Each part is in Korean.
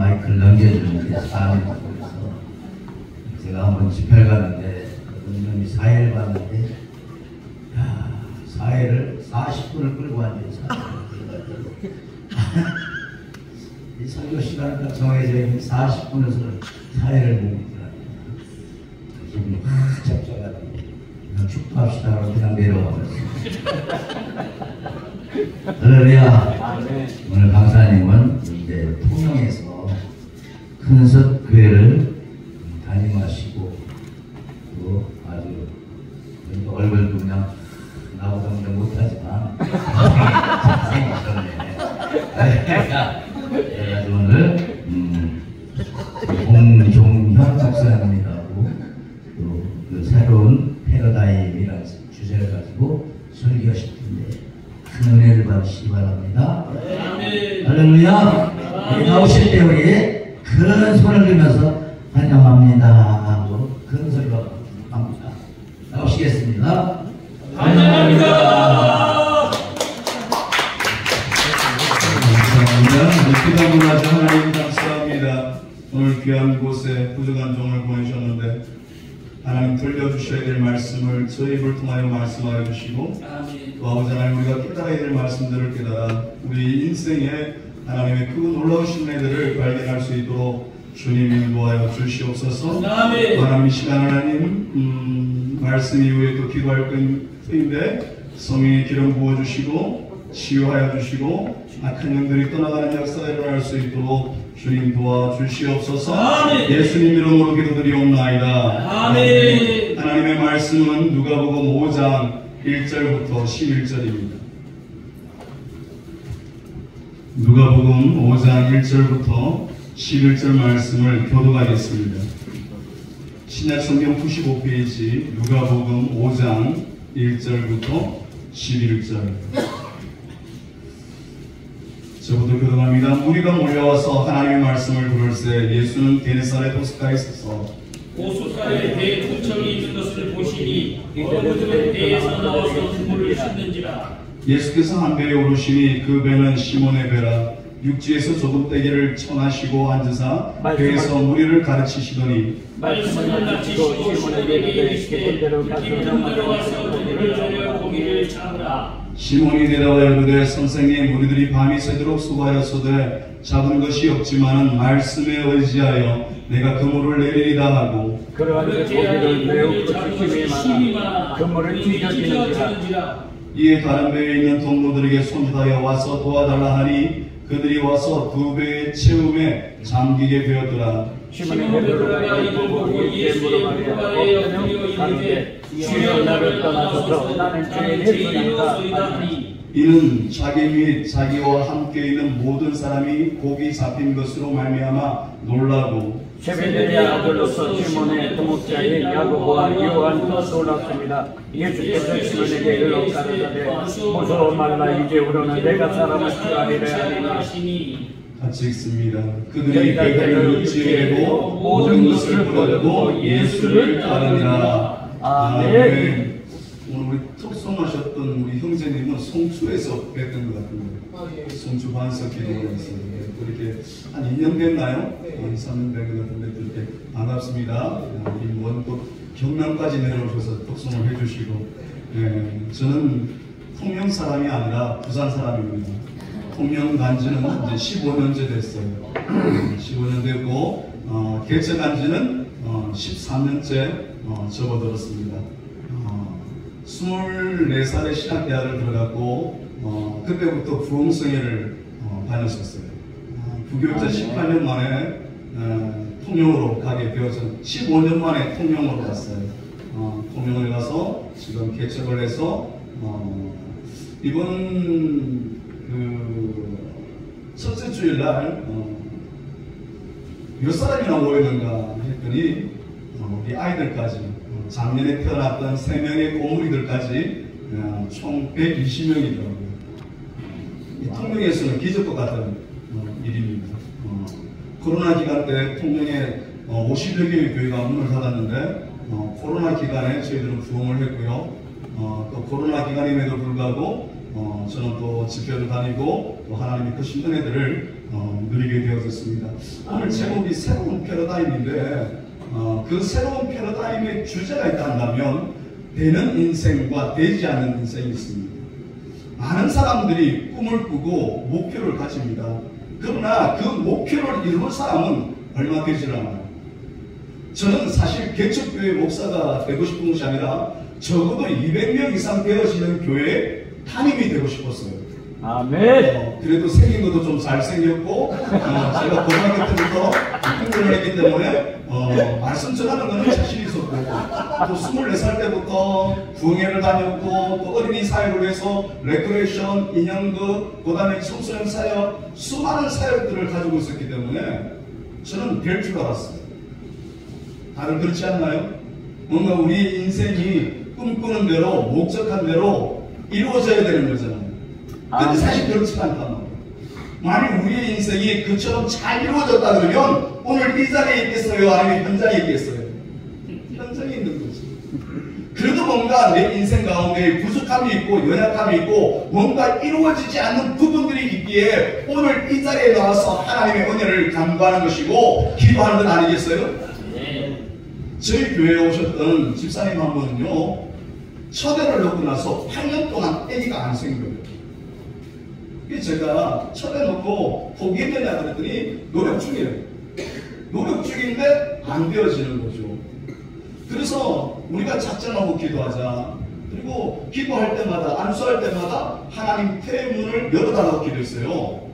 마이크를 넘겨주는 게 사람이 그래서 제가 한번 집회를 갔는데 놈이 사회를 봤는데 야, 사회를 40분을 끌고 앉아서 이 설교 시간은 정해져 있는 40분에서 사회를 보고 있더라고요. 기분이 확 잡혀가지고 그냥 축구합시다 하고 그냥 내려와 버렸어요. 할렐루야. 오늘 강사님은 이제 통영에서 큰석 교회를 담임하시고 또 아주 얼굴도 그냥 나보다 못하지만 잘생기셨네. 그래가지고 오늘 공종현 목사님이라고 또 그 새로운 패러다임이라는 주제를 가지고 설교하실 텐데 큰 은혜를 받으시기 바랍니다. 할렐루야. 여기 나오실 때 우리 큰 손을 들면서 환영합니다 하고 큰 소리로 합니다. 나오시겠습니다. 환영합니다. 기도하고 나서 하나님 감사합니다. 오늘 귀한 곳에 부족한 종을 보내셨는데 하나님 들려주셔야 될 말씀을 저희 입을 통하여 말씀하여 주시고 또 아버지 하나님 우리가 깨달아야 될 말씀들을 깨달아 우리 인생에 하나님의 그 놀라우신 은혜들을 발견할 수 있도록 주님이 인도하여 주시옵소서. 하나님 이 시간 하나님 말씀 이후에 또 기도할 것인데 성령의 기름 부어주시고 치유하여 주시고 악한 영들이 떠나가는 역사가 일어날 수 있도록 주님 도와주시옵소서. 예수님 이름으로 기도드리옵나이다. 아멘. 하나님의 말씀은 누가복음 5장 1절부터 11절입니다. 누가복음 5장 1절부터 11절 말씀을 교독하겠습니다. 신약성경 95페이지 누가복음 5장 1절부터 11절. 저부터 교독합니다. 무리가 몰려와서 하나님의 말씀을 들을새 예수는 게네사렛 호숫가에 서서 호숫가에 배 두 척이 있는 것을 보시니 어느 분은 배에서 나와서 물을 씻는지라. 예수께서 한 배에 오르시니 그 배는 시몬의 배라. 육지에서 조금 떼기를 청하시고 앉으사 배에서 무리를 가르치시더니 말씀을 마치시고 시몬에게 이르시되 깊은 데로 가서 고기를 조려 고기를 잡으라. 시몬이 대답하여 이르되 선생님 우리들이 밤이 새도록 수고하였으되 잡은 것이 없지만은 말씀에 의지하여 내가 그물을 내리리다 하고 그러한 고기를 매우 거칠심이 많아 그물을 찢어지는지라. 이에 다른 배에 있는 동무들에게 손짓하여 와서 도와달라 하니 그들이 와서 두 배의 채움에 잠기게 되었더라. 시몬이 베드로가 이를 보고 예수의 무릎에 엎드려 이르되 주여 나를 떠나소서 나는 죄인의 소이다 하니 이는 자기 및 자기와 함께 있는 모든 사람이 고기 잡힌 것으로 말미암아 놀라고 세베대의 아들로서 시몬의 동업자인 야고보와 요한도 놀랐습니다. 예수께서 시몬에게 일러 가르치되 무서워 말라 이제 우리는 내가 사람을 취하리라 하시니. 같이 읽습니다. 그들이 배를 육지에 내고 모든 것을 버리고 예수를 따르니라. 아멘. 오늘 우리 톡송하셨던 우리 형제님은 송추에서 뵀던 것 같은데 송추 반석 기도가 있어요. 이렇게 한 2년 됐나요? 3년 된 것 같은데 이렇게 반갑습니다. 먼 또 경남까지 내려오셔서 톡송을 해주시고 저는 통영 사람이 아니라 부산 사람입니다. 통영 간지는 이제 15년째 됐어요. 15년 됐고 개척한 지는 13년째 접어들었습니다. 24살에 신학대학을 들어갔고 그때부터 부흥성회를 다녔었어요. 부교육자 18년 만에 통영으로 가게 되어서 15년 만에 통영으로 갔어요. 통영을 가서 지금 개척을 해서 이번 첫째 주일날 몇 사람이나 모였는가 했더니 우리 아이들까지 작년에 태어났던 3명의 고무리들까지 총 120명이더라고요. 통영에서는 기적과 같은 일입니다. 코로나 기간 때 통영에 50여 개의 교회가 문을 닫았는데 코로나 기간에 저희들은 부흥을 했고요. 또 코로나 기간임에도 불구하고 저는 또 집회를 다니고 또 하나님의 크신 은혜들을 누리게 되어졌습니다. 오늘 제목이 새로운 패러다임인데 그 새로운 패러다임의 주제가 있다면 되는 인생과 되지 않는 인생이 있습니다. 많은 사람들이 꿈을 꾸고 목표를 가집니다. 그러나 그 목표를 이룰 사람은 얼마 되질 않아요. 저는 사실 개척교회 목사가 되고 싶은 것이 아니라 적어도 200명 이상 되어지는 교회에 담임이 되고 싶었어요. 아멘. 그래도 생긴 것도 좀 잘생겼고 제가 고등학교 때부터 공부를 했기 때문에 말씀 전하는 거는 자신이 있었고 또 24살 때부터 구흥회를 다녔고 또 어린이 사역을 해서 레크레이션, 인형극, 그 다음에 청소년 사역, 수많은 사역들을 가지고 있었기 때문에 저는 될 줄 알았어요. 다들 그렇지 않나요? 뭔가 우리 인생이 꿈꾸는 대로 목적한 대로 이루어져야 되는 거잖아요. 근데 사실 그렇지 않단 말이에요. 만약 우리의 인생이 그처럼 잘 이루어졌다 그러면 오늘 이 자리에 있겠어요? 아니면 현장에 있겠어요? 현장에 있는 거지. 그래도 뭔가 내 인생 가운데 부족함이 있고 연약함이 있고 뭔가 이루어지지 않는 부분들이 있기에 오늘 이 자리에 나와서 하나님의 은혜를 간구하는 것이고 기도하는 건 아니겠어요? 저희 교회에 오셨던 집사님 한 분은요, 첫애를 놓고 나서 8년 동안 아기가 안 생겨요. 제가 첫애 놓고 포기했느냐 그랬더니 노력 중이에요. 노력 중인데 안 되어지는 거죠. 그래서 우리가 작정하고 기도하자. 그리고 기도할 때마다 안수할 때마다 하나님 태문을 열어달라고 기도했어요.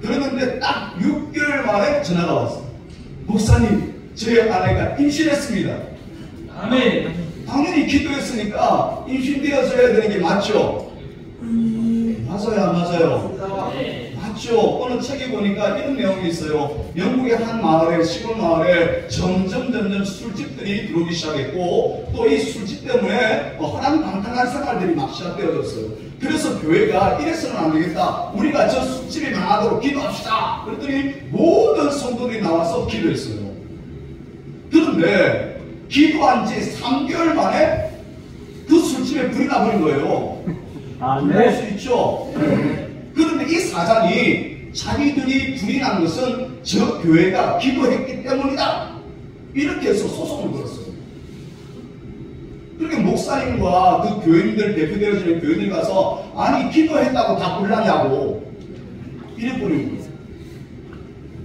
그러는데 딱 6개월 만에 전화가 왔어요. 목사님, 저희 아내가 임신했습니다. 아멘. 당연히 기도했으니까 임신되어져야 되는 게 맞죠? 맞아요, 맞아요. 맞죠. 어느 책에 보니까 이런 내용이 있어요. 영국의 한 마을에, 시골 마을에 점점 술집들이 들어오기 시작했고 또 이 술집 때문에 허랑방탕한 생활들이 막 시작되어졌어요. 그래서 교회가 이래서는 안 되겠다. 우리가 저 술집이 망하도록 기도합시다. 그랬더니 모든 성도들이 나와서 기도했어요. 그런데 기도한 지 3개월 만에 그 술집에 불이 나버린 거예요. 불날 수 있죠. 그런데 이 사장이 자기들이 불이 난 것은 저 교회가 기도했기 때문이다. 이렇게 해서 소송을 걸었어요. 그렇게 목사님과 그 교인들 대표되어지는 교인들 가서 아니 기도했다고 다 불나냐고 이래버린 거예요.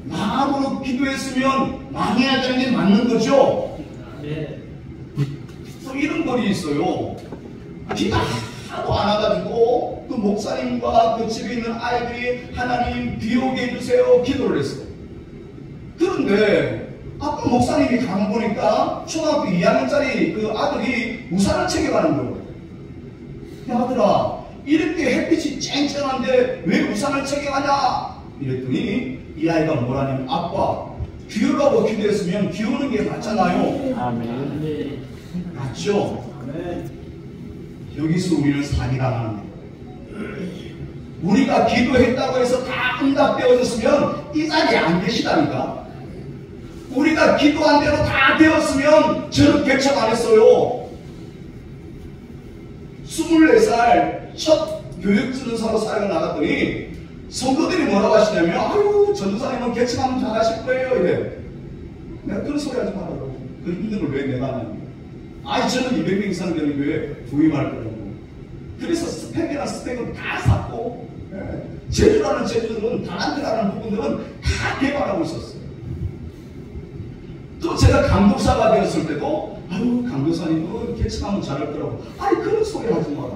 마음으로 기도했으면 망해야 되는 게 맞는 거죠. 또 이런 글이 있어요. 기도 하도 안 와가지고 그 목사님과 그 집에 있는 아이들이 하나님 비 오게 해주세요 기도를 했어요. 그런데 아까 목사님이 가만 보니까 초등학교 2학년짜리 그 아들이 우산을 챙겨가는 거예요. 야 아들아, 이렇게 햇빛이 쨍쨍한데 왜 우산을 챙겨가냐 이랬더니 이 아이가 뭐라냐면 아빠, 비 오라고 기도했으면 비 오는 게 맞잖아요. 아멘. 맞죠? 여기서 우리는 사기당하는 거예요. 우리가 기도했다고 해서 다 응답되어졌으면 이 자리에 안 계시다니까. 우리가 기도한 대로 다 되었으면 저는 개척 안 했어요. 24살 첫 교육전도사로 사역을 나갔더니 성도들이 뭐라고 하시냐면 아유 전도사님은 개척하면 잘하실 거예요 이래. 내가 그런 소리 하지 말라고. 그 힘든 걸 왜 내가 하냐고. 아니 저는 200명 이상 되는 교회에 부임할 거라고. 그래서 스펙이나 스펙은 다 샀고 제주라는 제주들은 달란트라는 부분들은 다 개발하고 있었어요. 또 제가 강독사가 되었을 때도 아유 강도사님은 개척하면 잘할 거라고. 아니 그런 소리 하지 마라.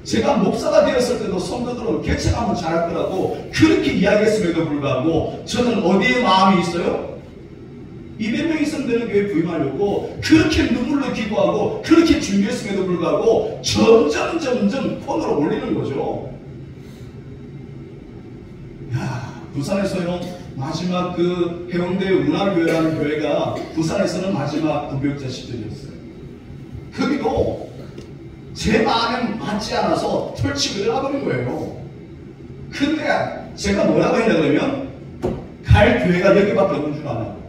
제가 목사가 되었을 때도 성도들은 개척하면 잘할 거라고 그렇게 이야기했음에도 불구하고 저는 어디에 마음이 있어요? 200명 있으면 되는 교회에 부임하려고 그렇게 눈물로 기도하고 그렇게 준비했음에도 불구하고 점점 폰으로 올리는 거죠. 야, 부산에서요 마지막 그 해운대 운하교회라는 교회가 부산에서는 마지막 부교육자 시절이었어요. 거기도 제 마음에 맞지 않아서 털치고 일어나버린 거예요. 근데 제가 뭐라고 했냐 그러면 갈 교회가 여기밖에 없는 줄 아나요?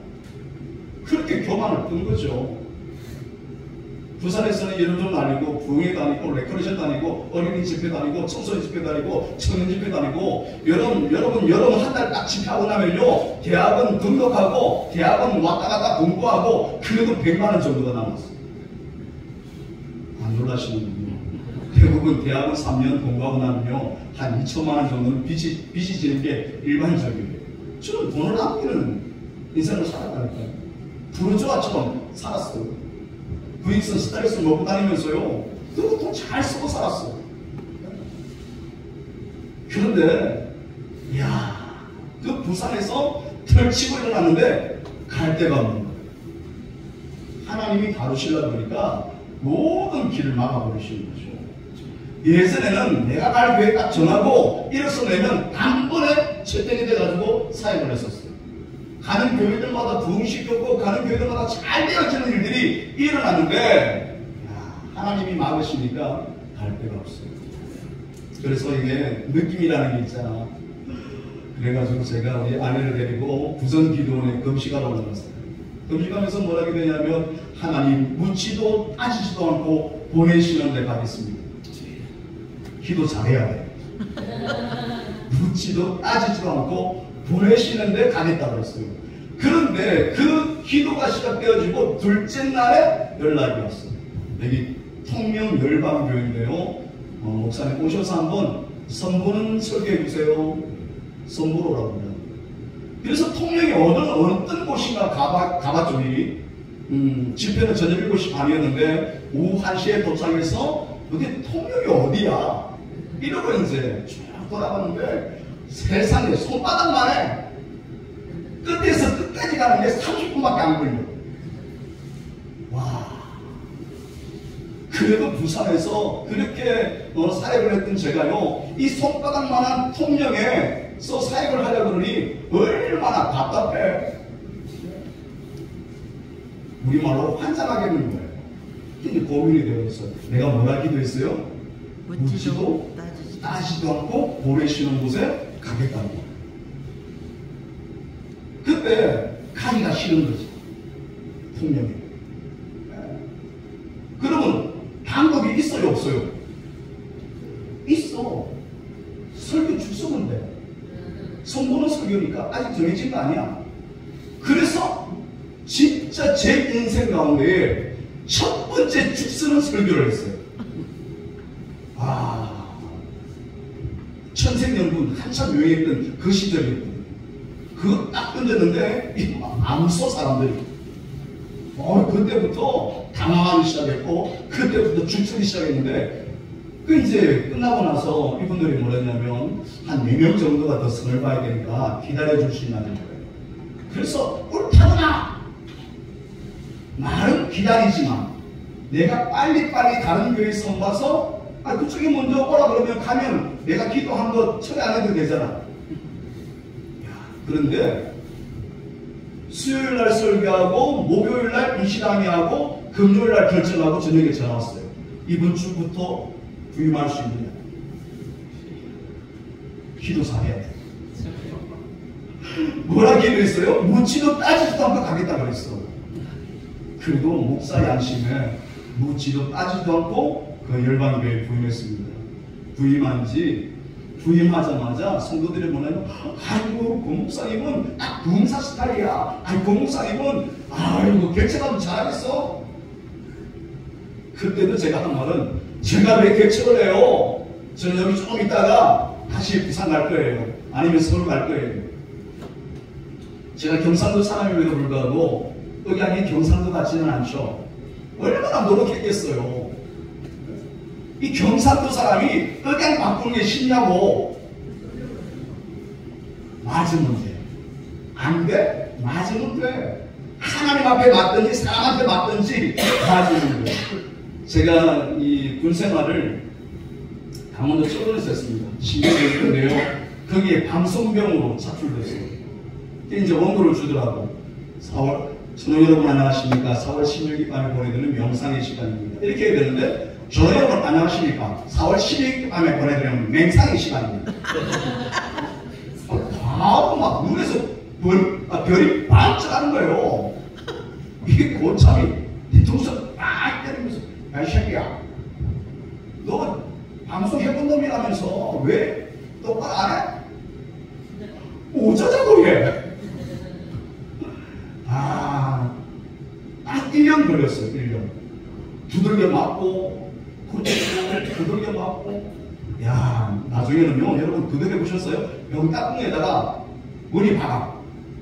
그렇게 교만을 끈 거죠. 부산에서는 이름 좀 날리고 부흥회 다니고 레크레이션 다니고 어린이 집회 다니고 청소년 집회 다니고 청년 집회 다니고 여러분 한 달 딱 집회하고 나면요 대학은 등록하고 대학은 왔다 갔다 공부하고 그래도 100만 원 정도가 남았어요. 안 놀라시는군요. 대부분 대학은 3년 공부하고 나면요 한 2천만 원 정도는 빚이 지는 게 일반적이에요. 저는 돈을 아끼는 인생을 살았다니까요. 부르주아처럼 살았어요. 부익선 스타일스 먹고 다니면서요 그리고 돈 잘 쓰고 살았어요. 그런데 그 부산에서 펼치고 일어났는데 갈 데가 없는 거예요. 하나님이 다루시려다 보니까 모든 길을 막아버리시는 거죠. 예전에는 내가 갈 교회 딱 정하고 일어서 내면 단번에 채택이 돼가지고 사역을 했었어요. 가는 교회들마다 부흥시켰고 가는 교회들마다 잘 되어지는 일들이 일어났는데 하나님이 막으시니까 갈 데가 없어요. 그래서 이게 느낌이라는 게 있잖아. 그래가지고 제가 우리 아내를 데리고 부전기도원에 금식하러 올라갔어요. 금식하면서 뭐라 하게 되냐면 하나님 묻지도 따지지도 않고 보내시는 데 가겠습니다. 기도 잘해야 돼. 묻지도 따지지도 않고 보내시는 데 가겠다고 했어요. 그런데 그 기도가 시작되어지고 둘째 날에 연락이 왔어요. 여기 통명열방교회인데요. 목사님 오셔서 한번 선보는 설교해 주세요. 선보러 오라고 합니다. 그래서 통영이 어떤 곳인가 가봤죠. 집회는 저녁 7시 반이었는데 오후 1시에 도착해서 어디 통영이 어디야? 이러고 이제 쭉 돌아봤는데 세상에 손바닥만에 끝에서 끝까지 가는데 30분밖에 안 걸려. 와. 그래도 부산에서 그렇게 사역을 했던 제가요 이 손바닥만한 통영에서 사역을 하려고 그러니 얼마나 답답해. 우리말로 환장하겠는 거예요. 근데 고민이 되어 있어요. 내가 뭐라 기도했어요? 묻지도 따지지도 않고 보내시는 곳에 가겠다는 거예요. 그때 가기가 싫은 거지. 통영에. 그러면 방법이 있어요 없어요? 있어. 설교 주소면 돼. 선보는 설교니까 아직 정해진 거 아니야. 그래서 진짜 제 인생 가운데 첫 번째 죽쓰는 설교를 했어요. 천생연분 한참 유행했던 그 시절이었거든요. 그거 딱 던졌는데 암소 사람들이 그때부터 당황하기 시작했고 그때부터 죽쓰기 시작했는데 그 이제 끝나고 나서 이분들이 뭐랬냐면 한 4명 정도가 더 선을 봐야 되니까 기다려줄 수 있냐는 거예요. 그래서 옳다구나. 말은 기다리지만 내가 빨리빨리 다른 교회 선 봐서 그쪽에 먼저 오라 그러면 가면 내가 기도한 거 처리 안 해도 되잖아. 그런데 수요일날 설교하고 목요일날 이시강의하고 금요일날 결정하고 저녁에 전화 왔어요. 이번 주부터 부임할 수 있느냐. 기도 잘해야 돼. 뭐라 기도했어요? 묻지도 따지지도 않고 가겠다고 그랬어. 그래도 목사 양심에 묻지도 따지도 않고 그 열방교회에 부임했습니다. 부임하자마자 성도들이 뭐냐면 아이고 그 목사님은 딱 부흥사 스타일이야. 아이고 그 목사님은 개척하면 잘하겠어. 그때도 제가 한 말은 제가 왜 개척을 해요? 저는 여기 조금 있다가 다시 부산 갈 거예요. 아니면 서울 갈 거예요. 제가 경상도 사람임에도 불구하고 의향이 경상도 같지는 않죠. 얼마나 노력했겠어요. 이 경상도 사람이 의향 바꾸는 게 쉽냐고. 맞으면 돼. 안 돼? 맞으면 돼. 하나님 앞에 맞든지 사람한테 맞든지 맞으면 돼. 제가 이 군생활을 강원도 철원에서 했습니다. 10년을 했는데요. 거기에 방송병으로 차출됐어요. 이제 원고를 주더라고. 4월, 저녁 여러분 안녕하십니까? 4월 16일 밤에 보내드리는 명상의 시간입니다. 이렇게 해야 되는데, 저녁 여러분 안녕하십니까? 4월 12일 밤에 보내드리는 맹상의 시간입니다. 바로 막 눈에서 별이 반짝하는 거예요. 이게 고참이 뒤통수 막 때리면서 야, 이 새끼야. 너 방송 해본 놈이라면서 왜 똑바로 안 해? 어쩌자고 해? 아, 딱 1년 걸렸어요, 1년. 두들겨 맞고, 굴치고, 두들겨 맞고. 야, 나중에는요, 여러분 두들겨 보셨어요? 병따궁에다가 머리 박아.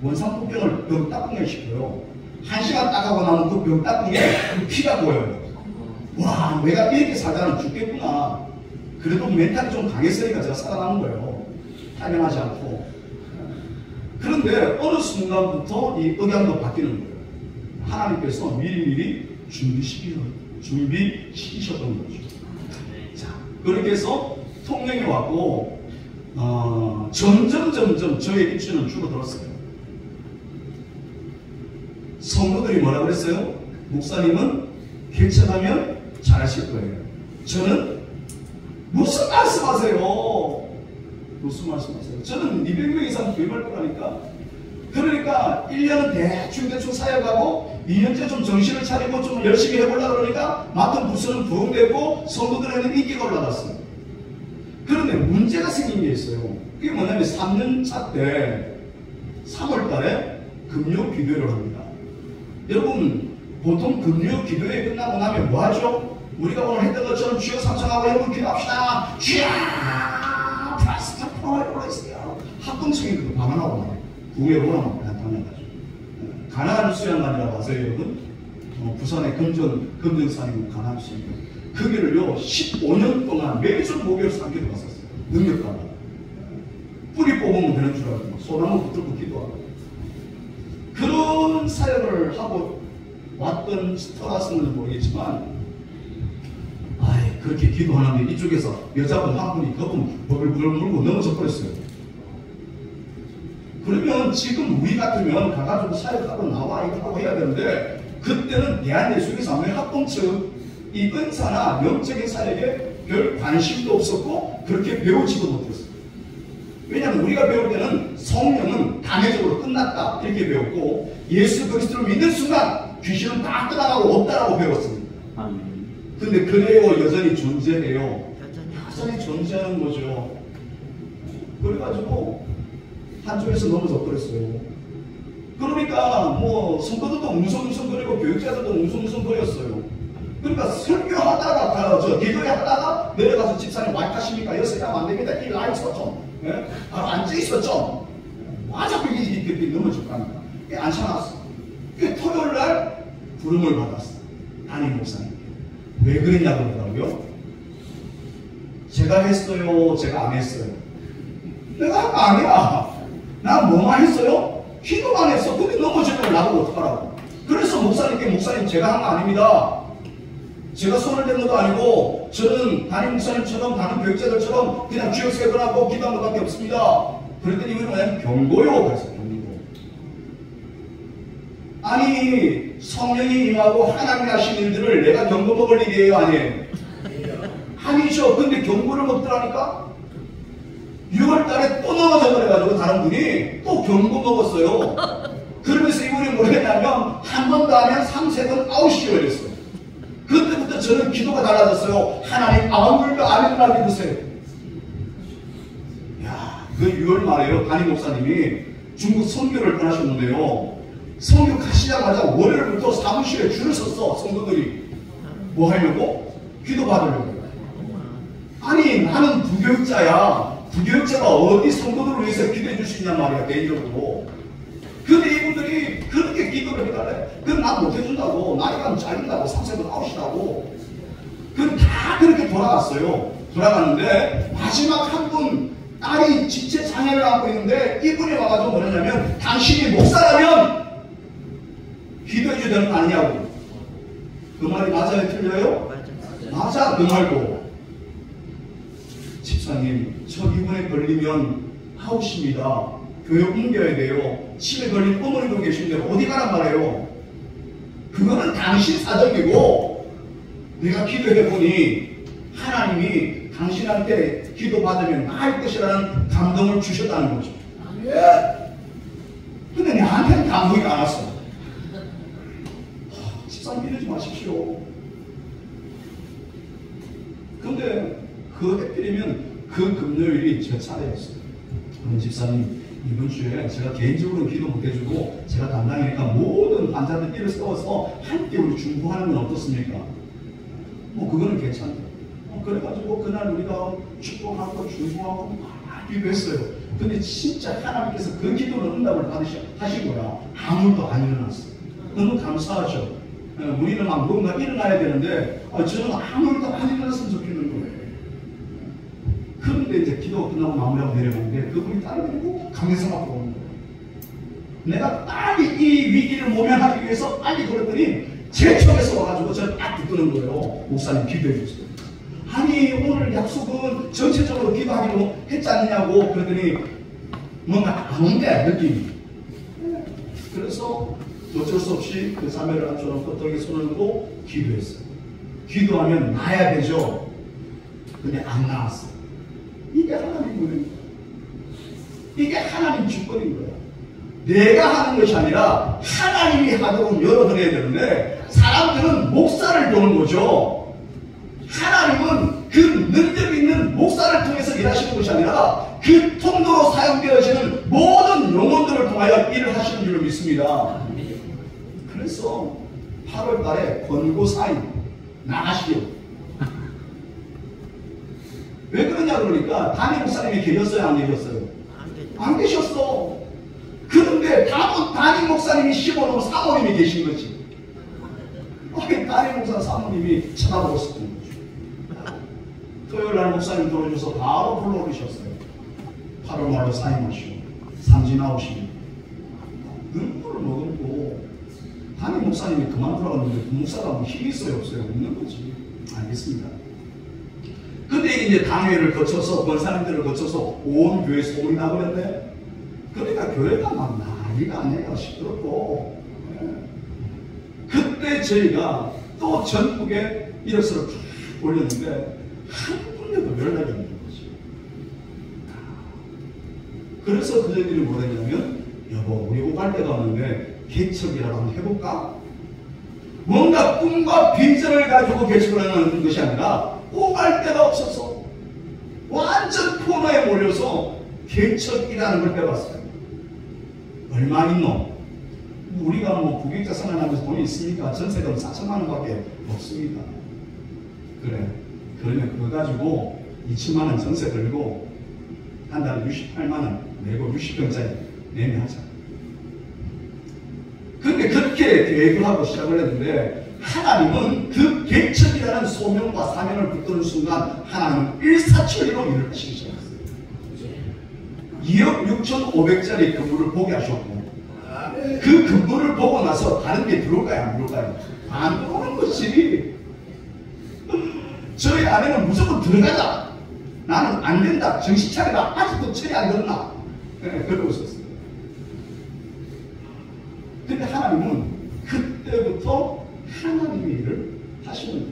원상폭격을 병따궁에 시켜요. 1시간 따가고 나면 그 병따궁에 피가 보여요. 와, 내가 이렇게 살다는 죽겠구나. 그래도 멘탈이 좀 강했으니까 제가 살아남은 거예요. 타령하지 않고. 그런데 어느 순간부터 이 억양도 바뀌는 거예요. 하나님께서 미리미리 준비시키셨던 거죠. 자, 그렇게 해서 통령이 왔고, 점점 저의 입지는 줄어들었어요. 성도들이 뭐라 그랬어요? 목사님은 개척하면 잘하실 거예요. 저는 무슨 말씀하세요? 무슨 말씀하세요? 저는 200명 이상 교육할 거라니까. 그러니까 1년은 대충 사역하고 2년째 좀 정신을 차리고 좀 열심히 해보려고 그러니까 맡은 부서는 부흥되고 성도들에는 인기가 올라갔어요. 그런데 문제가 생긴 게 있어요. 그게 뭐냐면 3년차 때 3월 달에 금요 기도회를 합니다. 여러분, 보통 금요 기도회 끝나고 나면 뭐 하죠? 우리가 오늘 했던 것처럼 주여 삼창하고 여러분 기도합시다. 주여! 프라스타 프로에 있어요. 합동성이 방언하고 나요. 구회로 오라면 당연하죠. 가나안 수양관이라고 아세요, 여러분? 부산의 금정산이고 가나안 수양관. 거기를요, 15년 동안 매주 목요일 상기도 갔었어요. 능력가가. 뿌리 뽑으면 되는 줄 알고, 소나무 붙들고 기도하고. 그런 사역을 하고 왔던 스타였는지 모르겠지만, 그렇게 기도하는데 이쪽에서 여자분 한 분이 거품 벌벌 물고 넘어져 버렸어요. 그러면 지금 우리 같으면 가가지고 사역하고 나와 이거 하고 해야 되는데, 그때는 대한예수교회사회 합동측 이 은사나 영적인 사역에 별 관심도 없었고 그렇게 배우지도 못했어요. 왜냐하면 우리가 배울 때는 성령은 단회적으로 끝났다 이렇게 배웠고, 예수 그리스도를 믿는 순간 귀신은 다 떠나가고 없다라고 배웠습니다. 근데 그래요, 여전히 존재해요. 여전히 존재하는 거죠. 그래가지고 한쪽에서 넘어져 버렸어요. 그러니까 뭐 성도들도 웅성웅성거리고 교육자들도 웅성웅성거렸어요. 그러니까 설교하다가 기도회 하다가 내려가서 집사님 와 타십니까? 여기서 하면 안 됩니다. 이 라인 있어 좀. 앉아 있어 좀. 와 자꾸 이렇게 넘어질 거니까. 앉혀놨어. 토요일 날 부름을 받았어. 담임 목사님. 왜 그랬냐고 그러더라고요. 제가 했어요? 제가 안 했어요? 내가 한 거 아니야. 나 뭐만 했어요? 기도만 했어. 근데 넘어지면 나보고 어떡하라고. 그래서 목사님께, 목사님 제가 한 거 아닙니다. 제가 손을 댄 것도 아니고 저는 담임 목사님처럼 다른 교육자들처럼 그냥 주역 세번하고 기도한 것밖에 없습니다. 그랬더니 이건 뭐냐면 경고요. 그래서 경고. 아니 성령이 임하고 하나님이 하신 일들을 내가 경고 먹을 일이에요? 아니에요? 아니죠. 근데 경고를 먹더라니까. 6월달에 또 넘어져 버려가지고 다른 분이 또 경고 먹었어요. 그러면서 이분이 뭐랬냐면 한 번 더 하면 3세번 아웃이 걸렸어요. 그때부터 저는 기도가 달라졌어요. 하나님 아무도 아멘이라 믿으세요. 야, 그 6월 말에요. 담임 목사님이 중국 선교를 떠나셨는데요. 선교 가시자마자 월요일부터 사무실에 줄을 섰어. 성도들이 뭐 하려고? 기도 받으려고. 아니 나는 부교육자야. 부교육자가 어디 성도들을 위해서 기도해 줄 수 있냔 말이야, 개인적으로. 근데 이분들이 그렇게 기도를 해달래. 그럼 난 못해준다고. 나이가 잘린다고. 3세번 아웃이라고. 그럼 다 그렇게 돌아갔어요. 돌아갔는데 마지막 한 분 딸이 지체 장애를 안고 있는데 이분이 와가지고 뭐냐면 당신이 목사라면 기도해 줘야 되는 거 아니냐고. 그 말이 맞아요? 틀려요? 맞아. 그 말도. 집사님, 저 이번에 걸리면 아웃입니다. 교회 옮겨야 돼요. 치매 걸린 어머니도 계신데 어디 가란 말이에요. 그거는 당신 사정이고, 내가 기도해보니 하나님이 당신한테 기도받으면 나을 것이라는 감동을 주셨다는 거죠. 근데 나한테는 감동이 안 왔어. 집사님 이러지 마십시오. 근데 그 해필이면 그 금요일이 제 차례였어요. 그럼 집사님, 이번 주에 제가 개인적으로 기도 못 해주고 제가 담당이니까 모든 환자들 일을 세워서 함께 우리 중보하는 건 어떻습니까? 그거는 괜찮대요. 그래가지고 그날 우리가 축복하고 중보하고 막 기도했어요. 근데 진짜 하나님께서 그 기도는 응답을 하신 거야. 아무도 안 일어났어. 너무 감사하죠. 우리는 막 뭔가 일어나야 되는데 저는 아무도 안 일어났으면 좋겠는 거예요. 그런데 이제 기도가 끝나고 마무리하고 내려오는데 그분이 따로 데리고 강에서 앞으로 오는 거예요. 내가 빨리 이 위기를 모면하기 위해서 빨리 그랬더니 제 쪽에서 와가지고 저를 딱 붙드는 거예요. 목사님 기도해 주세요. 아니 오늘 약속은 전체적으로 기도하기로 했지 않느냐고 그랬더니 뭔가 안 온대 느낌이. 그래서 어쩔 수 없이 그 자매를 앉혀놓고 덕에 손을 놓고 기도했어요. 기도하면 나야 되죠. 근데 안 나왔어. 이게 하나님 은혜인 거야. 이게 하나님 주권인 거야. 내가 하는 것이 아니라 하나님이 하도록 열어드려야 되는데 사람들은 목사를 보는 거죠. 하나님은 그 능력 있는 목사를 통해서 일하시는 것이 아니라 그 통로로 사용되어지는 모든 영혼들을 통하여 일을 하시는 줄로 믿습니다. 그래서 8월 달에 권고사인 나가시오. 왜 그러냐 그러니까 담임 목사님이 계셨어요? 안 계셨어요? 안 계셨어. 그런데 담임 목사님이 15년 사모님이 계신 거지. 담임 목사 사모님이 쳐다보고 있었던 거죠. 토요일날 목사님 들어오셔서 바로 불러오셨어요. 8월 말로 사임하시고 삼지 나오시고 눈물을 머금고 담임 목사님이 그만 돌아갔는데 그 목사가 뭐 힘이 있어요 없어요? 없는 거지. 알겠습니다. 근데 이제 당회를 거쳐서 권사님들을 거쳐서 온 교회 소문이 나버렸네. 그러니까 교회가 막 난리가 아니에요. 시끄럽고. 그때 저희가 또 전국에 이력서를 쫙 올렸는데 한 군데도 연락이 없는 거지. 그래서 그들이 뭐랬냐면 여보 우리 오갈 데가 없는데 개척이라도 한번 해볼까? 뭔가 꿈과 빈전을 가지고 개척을 하는 것이 아니라 오갈 데가 없어서 완전 코너에 몰려서 개척이라는 걸 빼봤어요. 얼마 있노? 우리가 뭐 국익자 생활하면서 돈이 있습니까? 전세금 4천만 원밖에 없습니다. 그래. 그러면 그거 가지고 2천만 원 전세 들고 한 달에 68만 원 내고 60평짜리 매매하자. 근데 그렇게 계획을 하고 시작을 했는데 하나님은 그 개척이라는 소명과 사명을 붙드는 순간 하나님은 일사천리로 일을 하시기 시작했어요. 2억 6,500짜리 건물을 보게 하셨고 그 건물을 보고 나서 다른 게 들어올까요? 안 들어올까요? 안 들어오는 것이 저희 아내는 무조건 들어가자. 나는 안 된다. 정신 차리라. 아직도 철이 안 들었나? 네, 그러고 있었어요. 근데 하나님은 그때부터 하나님의 일을 하시는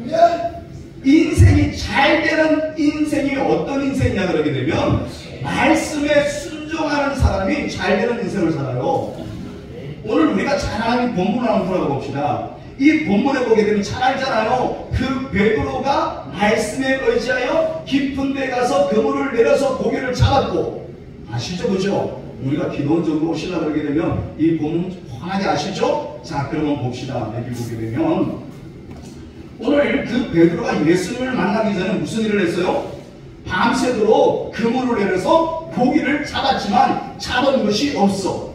거예요. 인생이 잘 되는 인생이 어떤 인생이냐 그러게 되면 말씀에 순종하는 사람이 잘 되는 인생을 살아요. 오늘 우리가 잘 아는 본문을 한번 돌아가 봅시다. 이 본문에 보게 되면 잘 알잖아요. 그 베드로가 말씀에 의지하여 깊은 데 가서 그물을 내려서 고기를 잡았고 아시죠? 그죠? 우리가 기본적으로 오시려고 그러게 되면 이 본문 환하게 아시죠? 자 그러면 봅시다. 여기 보게 되면 오늘 그 베드로가 예수님을 만나기 전에 무슨 일을 했어요? 밤새도록 그물을 내려서 고기를 잡았지만 잡은 것이 없어.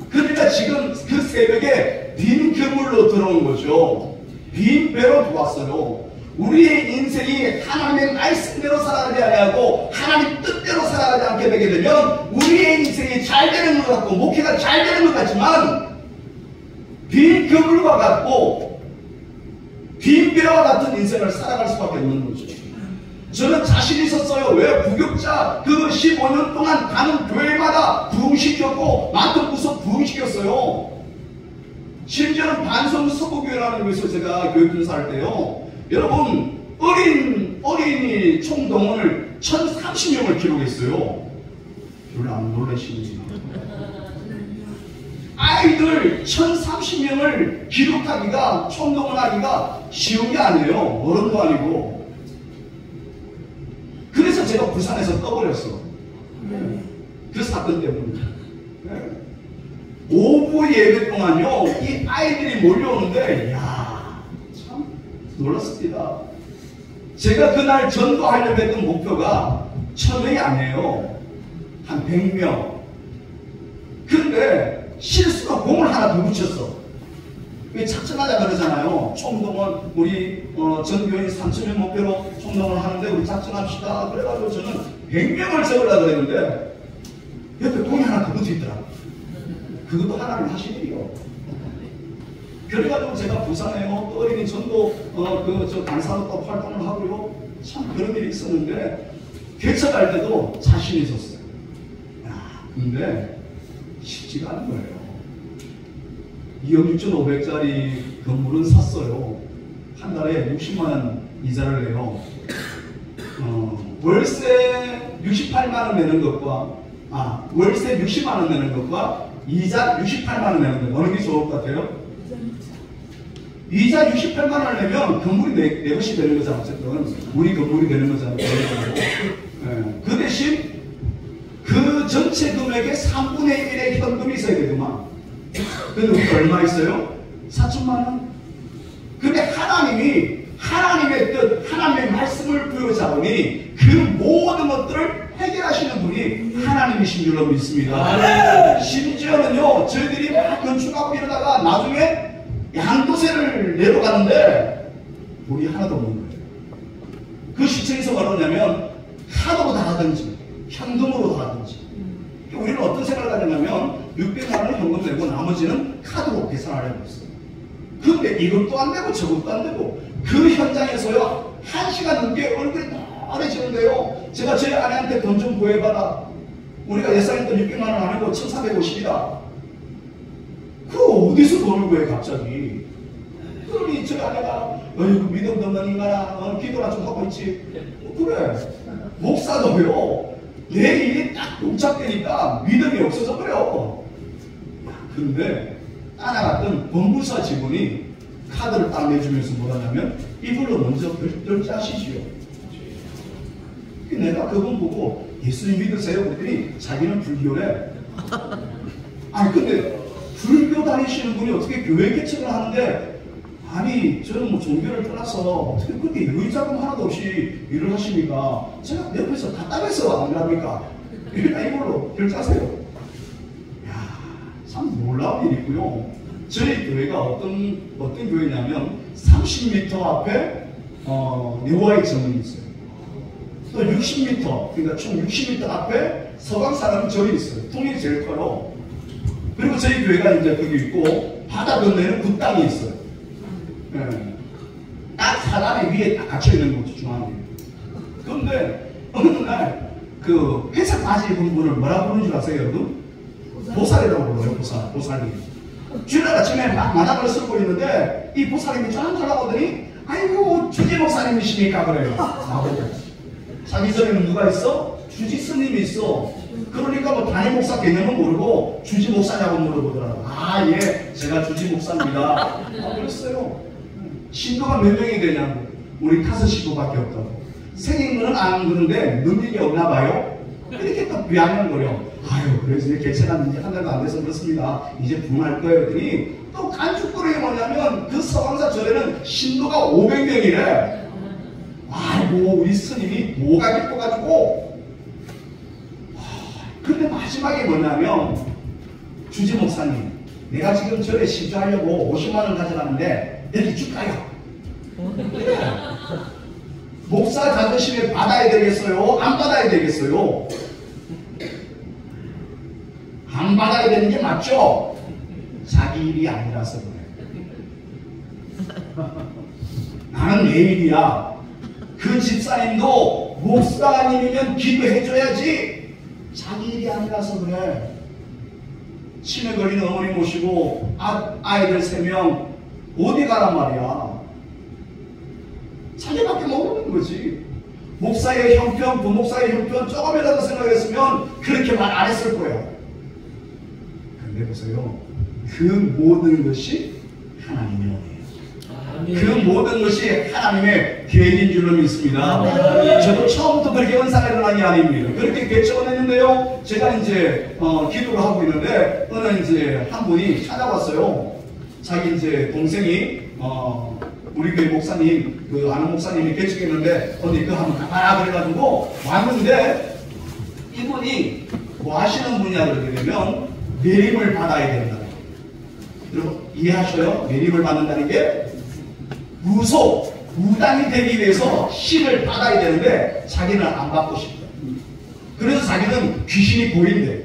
그러니까 지금 그 새벽에 빈 그물로 들어온 거죠. 빈 배로 들어왔어요. 우리의 인생이 하나님의 말씀대로 살아가지 아니하고 하나님 뜻대로 살아가지 않게 되게 되면 우리의 인생이 잘 되는 것 같고 목회가 잘 되는 것 같지만 빈 그물과 같고 빈 배와 같은 인생을 살아갈 수밖에 없는 거죠. 저는 자신 있었어요. 왜? 부격자 그 15년 동안 가는 교회마다 부흥시켰고 많던 부서 부흥시켰어요. 심지어는 반성 서구교회라는 곳에서 제가 교육전사 할 때요. 여러분 어린이 총동원을 1030명을 기록했어요. 별로 안 놀라시는지. 아이들 1030명을 기록하기가 총동원하기가 쉬운 게 아니에요. 어른도 아니고. 제가 부산에서 떠버렸어. 그 사건 때문에. 오후 예배 동안요, 이 아이들이 몰려오는데, 야, 참 놀랐습니다. 제가 그날 전도하려고 했던 목표가 1000명이 아니에요. 한 100명. 근데 실수로 공을 하나 더 붙였어. 작전하자 그러잖아요. 총동원, 우리 전교인 3000명 목표로 총동원을 하는데 우리 작전합시다. 그래가지고 저는 100명을 적으려고 그랬는데 옆에 공이 하나 더 붙어있더라. 그것도 하나님 하신 일이요. 그래가지고 제가 부산에 또 어린이 전도 강사도 또 활동을 하고요. 참 그런 일이 있었는데 개척할 때도 자신이 있었어요. 근데 쉽지가 않은 거예요. 2억 6,500짜리 건물은 샀어요. 한 달에 60만원 이자를 내요. 월세 68만원 내는 것과 월세 60만원 내는 것과 이자 68만원 내는 것 어느 게 좋을 것 같아요? 이자 68만원을 내면 건물이 내 것이 되는 거잖아. 어쨌든 우리 건물이 되는 거잖아. 그 대신 그 전체 금액의 3분의 1의 현금이 있어야 되더만. 근데 우리가 얼마 있어요? 4천만원. 근데 하나님이 하나님의 뜻, 하나님의 말씀을 부여잡으니 그 모든 것들을 해결하시는 분이 하나님이신 줄로 믿습니다. 심지어는요, 저희들이 막 건축하고 이러다가 나중에 양도세를 내러 가는데 돈이 하나도 없는 거예요. 그 시청에서 뭐라냐면 카드로 다 하든지 현금으로 다 하든지. 우리는 어떤 생각을 하냐면 600만원 현금 내고 나머지는 카드로 계산하려고 했어요. 근데 이것도 안 되고 저것도 안 되고 그 현장에서요 1시간 넘게 얼굴이 노래지는데요. 제가 제 아내한테 돈 좀 구해봐라. 우리가 예상했던 600만원 아니고 1350이다. 그 어디서 돈을 구해 갑자기. 그러니 저 아내가 어이구 믿음도 없는 인간아 기도나 좀 하고 있지. 그래 목사도요 내 일이 딱 동착되니까 믿음이 없어져 버려. 근데 따라갔던 법무사 직원이 카드를 딱 내주면서 뭐라냐면 이걸로 먼저 결제하시지요. 내가 그분 보고 예수님 믿으세요? 그랬더니 자기는 불교래. 아니 근데 불교 다니시는 분이 어떻게 교회 개척을 하는데 아니 저는 뭐 종교를 떠나서 어떻게 그렇게 유의자금 하나도 없이 일을 하십니까? 제가 옆에서 답답해서 안 그럽니까? 일단 이걸로 결제하세요. 이야 참 놀라운 일이고요. 저희 교회가 어떤 교회냐면 30m 앞에 여호와의 정원이 있어요. 또 60m 그러니까 총 60m 앞에 서강사라는 절이 있어요. 통일이 제일 커요. 그리고 저희 교회가 이제 거기 있고 바다 건너에는 그 땅이 있어요. 네. 딱 사람의 위에 딱 갇혀있는 거죠, 중앙에. 그런데 어느 날 그 회색 바지 입은 분을 뭐라 부르는 줄 아세요, 여러분? 보살이라고 불러요, 보살님. 주일 아침에 막 마당을 쓸고 있는데 이 보살님이 쫙 올라오더니 아이고 주지 목사님이십니까? 그래요. 자기 전에는 누가 있어? 주지 스님이 있어. 그러니까 뭐 단임 목사 개념은 모르고 주지 목사냐고 물어보더라고. 아, 예, 제가 주지 목사입니다. 그랬어요. 신도가 몇 명이 되냐고. 우리 5식구밖에 없다고. 생긴 거는 안 그런데 능력이 없나 봐요. 이렇게 또 비아냥거려. 아유, 그래서 이제 개체가 이제 한 달도 안 돼서 그렇습니다. 이제 부흥할 거예요. 그랬더니 또 간죽거리가 뭐냐면 그 서강사 절에는 신도가 500명이래. 아이고, 우리 스님이 뭐가 기뻐가지고. 근데 마지막에 뭐냐면 주지 목사님, 내가 지금 절에 시주하려고 50만원 가져가는데 이렇게 줄까요? 목사 자존심에 받아야 되겠어요? 안 받아야 되겠어요? 안 받아야 되는 게 맞죠? 자기 일이 아니라서 그래. 나는 내 일이야. 그 집사님도 목사님이면 기도해줘야지. 자기 일이 아니라서 그래. 치매 걸린 어머니 모시고 아이들 3명 어디 가란 말이야. 자기밖에 모르는 거지. 목사의 형편, 부목사의 형편 조금이라도 생각했으면 그렇게 말 안 했을 거야. 근데 보세요. 그 모든 것이 하나님의 은혜예요. 그 모든 것이 하나님의 계획인 줄로 믿습니다. 저도 처음부터 그렇게 은사가 일어난 게 아닙니다. 그렇게 개척을 했는데요. 제가 이제 기도를 하고 있는데 어느 이제 한 분이 찾아왔어요. 자기 이제 동생이 우리 교회 목사님, 그 아는 목사님이 개척했는데 어디 그 한번 가봐라 그래가지고 왔는데 이분이 뭐 하시는 분이냐 그러게 되면 내림을 받아야 된다. 여러분 이해하셔요? 내림을 받는다는 게 무당이 되기 위해서 신을 받아야 되는데 자기는 안 받고 싶다. 그래서 자기는 귀신이 보인대.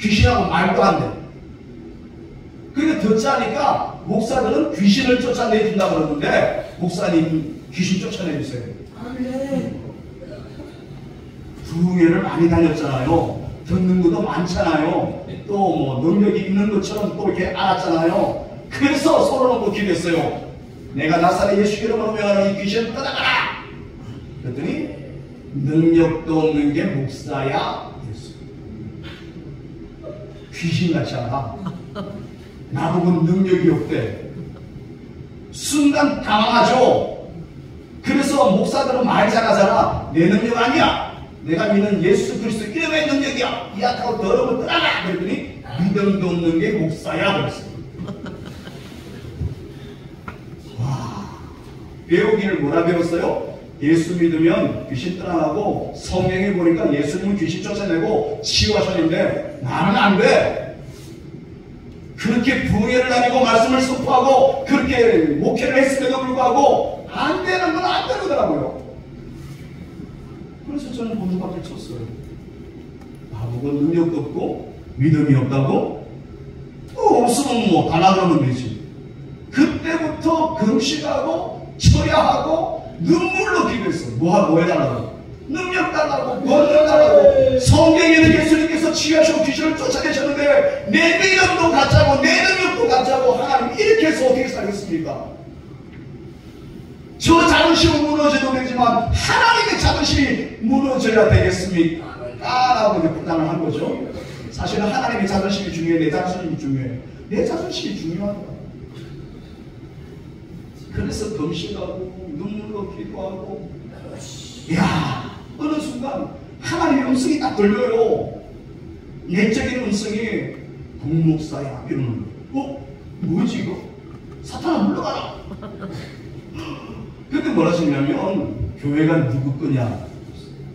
귀신하고 말도 안 돼. 그러니까 듣지 않으니까 목사들은 귀신을 쫓아내준다 그러는데 목사님 귀신 쫓아내주세요. 부흥회를 많이 다녔잖아요. 듣는 것도 많잖아요. 또 뭐 능력이 있는 것처럼 또 이렇게 알았잖아요. 그래서 손을 기도했어요. 내가 나사렛 예수 이름으로 명하는 이 귀신 떠나가라. 그랬더니 능력도 없는 게 목사야 됐어. 귀신같이 않아. 나보고 능력이 없대. 순간 당황하죠. 그래서 목사들은 말 잘하잖아. 내 능력 아니야. 내가 믿는 예수 그리스도 이름의 능력이야. 이 약하고 더러운 떠나가. 그랬더니 믿음도 없는 게 목사야 그랬어. 와, 배우기를 뭐라 배웠어요? 예수 믿으면 귀신 떠나가고 성경에 보니까 예수님은 귀신 쫓아내고 치유하셨는데 나는 안 돼. 그렇게 부흥회를 다니고 말씀을 선포하고 그렇게 목회를 했음에도 불구하고 안 되는 건 안 되더라고요. 그래서 저는 본주박을 쳤어요. 나보고 능력도 없고 믿음이 없다고? 또 없으면 뭐 달라 그러면 되지. 그때부터 금식하고 철야하고 눈물로 기도했어. 뭐 해달라고? 능력 달라고, 권능 달라고. 성경에는 예수님께서 치유하시고 귀신을 쫓아내셨는데 내 믿음도 가짜고 내 능력도 가짜고 하나님 이렇게 해서 어떻게 살겠습니까? 저 자존심은 무너져도 되지만 하나님의 자존심이 무너져야 되겠습니까? 라고 이제 부담을 한 거죠. 사실은 하나님의 자존심이 중요해, 내 자존심이 중요해. 내 자존심이 중요하다. 그래서 금식하고 눈물로 기도하고 야 어느 순간 하나님의 음성이 딱 들려요. 내적인 음성이 공목사야 이러는 거예요. 뭐지 이거? 사탄아 물러가라. 근데 뭐라 하시냐면 교회가 누구 거냐?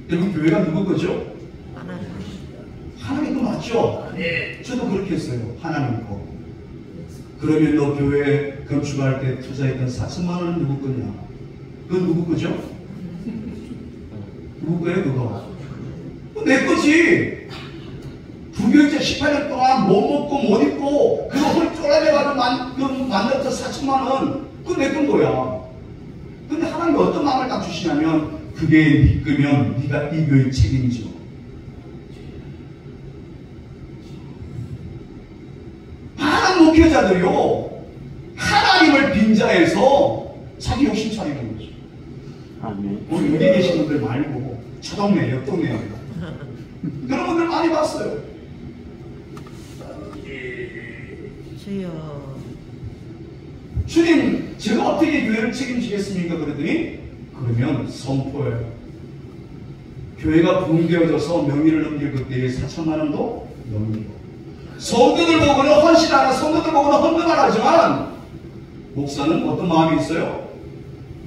여러분 교회가 누구 거죠? 하나님 거 맞죠? 네. 저도 그렇게 했어요. 하나님 거. 그러면 너 교회 건축할 때 투자했던 4천만 원은 누구 거냐? 그건 누구 거죠? 누구 거예요 그거? 내 거지. 부교육자 18년 동안 못 먹고 못 입고 그거 홀 쪼라내가지고 만들었던 4천만 원 그거 내 건 거야. 근데 하나님이 어떤 마음을 딱 주시냐면 그게 네 거면 네가 이 교회 책임져. 많은 목회자들이요 하나님을 빙자해서 자기 욕심 차리는 거죠. 아멘. 우리 여기 계신 분들 말고 저 동네 옆 동네 그런 분들 많이 봤어요. 주여. 주님 제가 어떻게 교회를 책임지겠습니까? 그랬더니 그러면 선포해요. 교회가 붕괴어져서 명의를 넘길 그때에 4천만 원도 넘기고 성도들 보고는 헌신하라 성도들 보고는 헌금하라 하지만 목사는 어떤 마음이 있어요?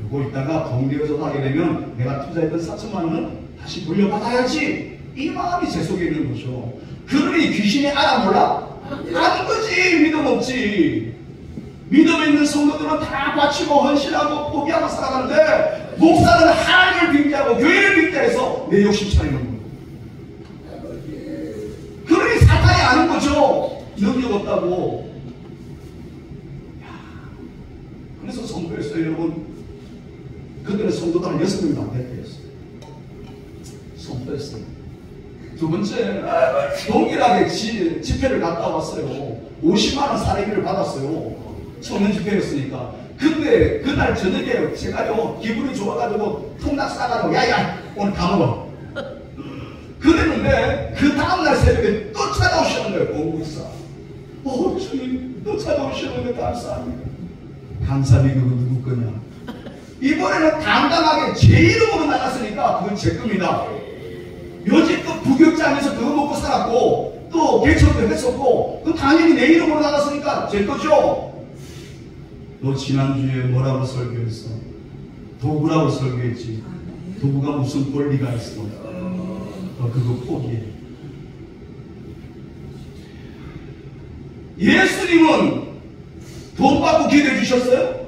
이거 이따가 붕괴어져서 하게 되면 내가 투자했던 4천만 원은 다시 물려받아야지 이 마음이 제 속에 있는 거죠. 그러니 귀신이 알아 몰라? 아는 거지. 믿음 없지. 믿음 있는 성도들은 다 바치고 헌신하고 포기하고 살아가는데 목사는 하나님을 빙자하고 교회를 빙자해서 내 욕심 차리는 거예요. 그러니 사탄이 아는 거죠. 능력 없다고. 그래서 선포했어요 여러분. 그들의 성도들은 6명도 안 됐대요. 선포했어요. 두 번째 동일하게 집회를 갔다 왔어요. 50만 원 사례비를 받았어요. 청년 집회였으니까. 근데 그날 저녁에 제가요 기분이 좋아가지고 통닭 싸가지고 야야 오늘 다 먹어. 그랬는데 그 다음날 새벽에 또 찾아오시는 거예요. 공무사. 주님 또 찾아오시는데 감사합니다. 간사비 그거 누구 거냐? 이번에는 당당하게 제 이름으로 나갔으니까 그건 제 겁니다. 여지껏 부격자면서 그거 먹고 살았고 또 개척도 했었고 그 당연히 내 이름으로 나갔으니까 제 거죠. 너 지난주에 뭐라고 설교했어? 도구라고 설교했지. 도구가 무슨 권리가 있어? 너 그거 포기해. 예수님은 돈 받고 기도해 주셨어요?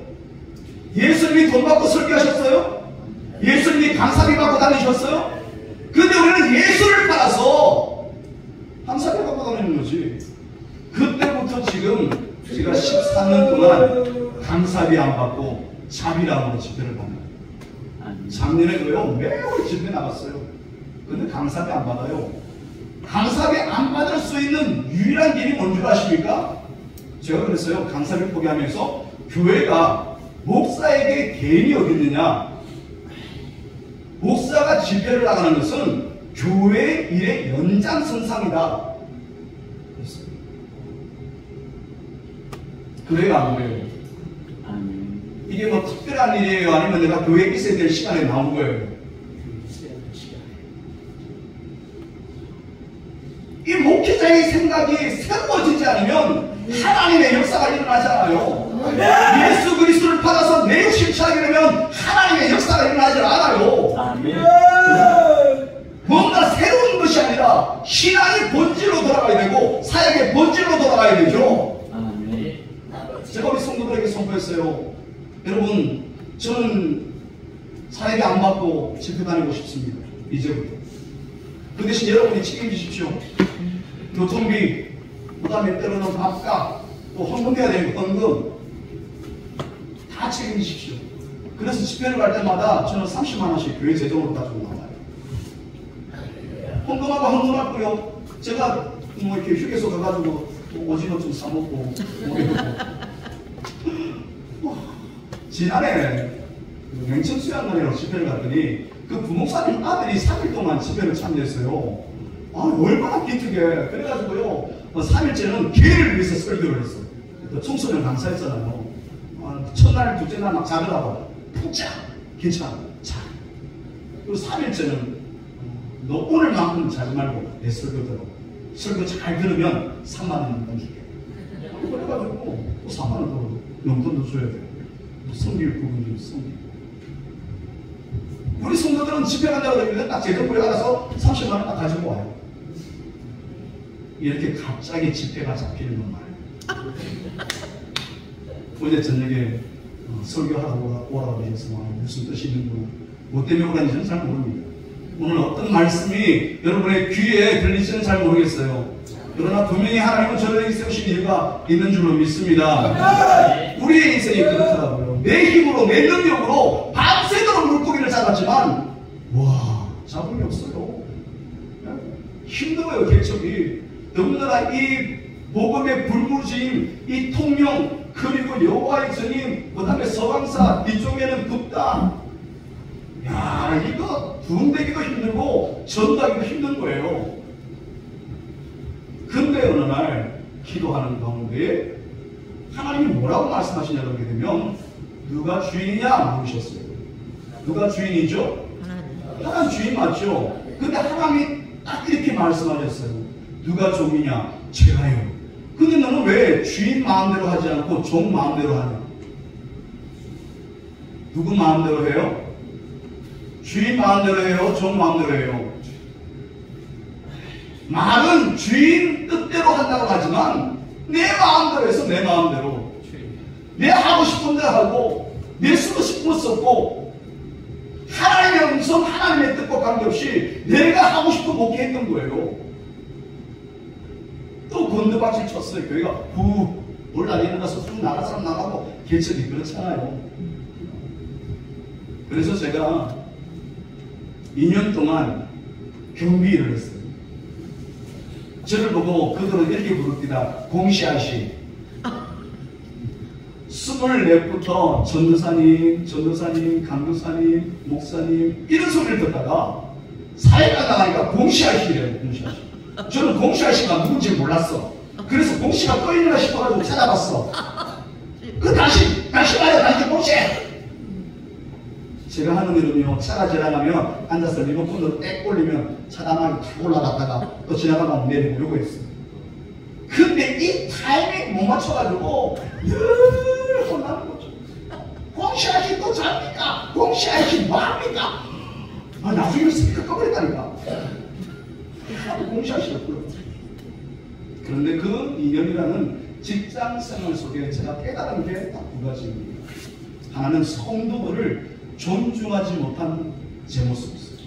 예수님이 돈 받고 설교하셨어요? 예수님이 강사비 받고 다니셨어요? 근데 우리는 예수를 팔아서 강사비 받고 다니는 거지. 그때부터 지금 제가 14년 동안 강사비 안 받고 자비랑으로 집회를 받아요. 작년에도요 매월 집회 나갔어요. 근데 강사비 안 받아요. 강사비 안 받을 수 있는 유일한 길이 뭔지 아십니까? 제가 그랬어요. 강사비 포기하면서 교회가 목사에게 개인이 어디 있느냐? 목사가 집회를 나가는 것은 교회의 일의 연장선상이다. 그랬어요. 교회가 안 그래요. 이게 뭐 특별한 일이에요? 아니면 내가 교회에 있어야 될 시간에 나온 거예요? 이 목회자의 생각이 새로워지지 않으면 하나님의 역사가 일어나잖아요. 예수 그리스도를 받아서 내 욕심 차리게 되면 하나님의 역사가 일어나지 않아요. 뭔가 새로운 것이 아니라 신앙의 본질로 돌아가야 되고 사역의 본질로 돌아가야 되죠. 제가 우리 성도들에게 선포했어요. 여러분, 저는 사역에 안 받고 집회 다니고 싶습니다. 이제부터. 그 대신 여러분이 책임지십시오. 교통비, 그 다음에 때로는 밥값, 또 헌금해야 되는 헌금 다 책임지십시오. 그래서 집회를 갈 때마다 저는 30만 원씩 교회 재정으로 가지고 나와요. 헌금하고 헌금하고요. 제가 뭐 이렇게 휴게소 가가지고 오징어 좀 사먹고 지난해 맹천 수양관이라고 집회를 갔더니 그 부목사님 아들이 3일 동안 집회를 참여했어요. 얼마나 기특해. 그래가지고요 3일째는 개를 위해서 설교를 했어요. 청소년 강사였잖아요. 첫날 둘째 날 막 자더라고. 푹자 괜찮아 자. 그리고 3일째는 너 오늘만큼 자지 말고 내 설교 들어. 설교 잘 들으면 3만 원 줄게. 그래가지고 3만 원 더 용돈도 줘야 돼. 성길 부분이 성길. 우리 성도들은 집회 간다고 하면 딱 재정부에 알아서 30만 원 딱 가지고 와요. 이렇게 갑자기 집회가 잡히는 건 말이에요. 어제 저녁에 설교하라고 오라고 해서 무슨 뜻이 있는지 뭐 때문에 오라는지는 잘 모릅니다. 오늘 어떤 말씀이 여러분의 귀에 들리지는 잘 모르겠어요. 그러나 분명히 하나님은 저를 세우신 이유가 있는 줄로 믿습니다. 우리의 인생이 그렇더라고요. 내 힘으로 내 능력으로 밤새도록 물고기를 잡았지만 와 잡음이 없어요. 힘들어요. 개척이. 너무나 이 복음의 불무지임, 이 통영, 그리고 여호와의 전임, 그 다음에 서강사, 이쪽에는 북다. 야, 이거 분대기도 힘들고 전도하기도 힘든 거예요. 근데 어느 날 기도하는 가운데 하나님이 뭐라고 말씀하시냐고 하게 되면 누가 주인이냐 물으셨어요. 누가 주인이죠? 하나님 주인 맞죠? 근데 하나님이 딱 이렇게 말씀하셨어요. 누가 종이냐? 제가요. 근데 너는 왜 주인 마음대로 하지 않고 종 마음대로 하냐? 누구 마음대로 해요? 주인 마음대로 해요? 종 마음대로 해요? 말은 주인 뜻대로 한다고 하지만 내 마음대로 해서 내 마음대로 내 하고 싶은 대로 하고 내 쓰고 싶은 거 썼고 하나님의 음성, 하나님의 뜻과 관계없이 내가 하고 싶은 목회했던 거예요. 또 건드박질 쳤어요. 교회가 올라 일어나서 쭉 나갈 사람 나가고 개척이 그렇잖아요. 그래서 제가 2년 동안 경비 일을 했어요. 저를 보고 그들은 이렇게 부릅니다. 공시아시 24부터 전도사님, 강도사님, 목사님 이런 소리를 듣다가 사회가 나가니까 공시아시래요. 공시아시. 저는 공시아시가 누군지 몰랐어. 그래서 공시가 떠있는가 싶어가지고 찾아봤어. 다시 말해, 다시 복시해. 제가 하는 일은요, 차가 지나가면 앉아서 리모컨으로 땡 올리면 차단하게 탁 올라갔다가 또 지나가면 내리고 요거 했어요. 근데 이 타이밍 못 맞춰가지고 늘 혼나는 거죠. 공시아씨 또 잡니까? 공시아씨 뭐합니까? 나중에 스피커 꺼버렸다니까. 공시아씨가 불러. 그런데 그 2년이라는 직장 생활 속에 제가 깨달은 게 딱 두 가지입니다. 하나는 성도들을 존중하지 못한 제 모습이었어요.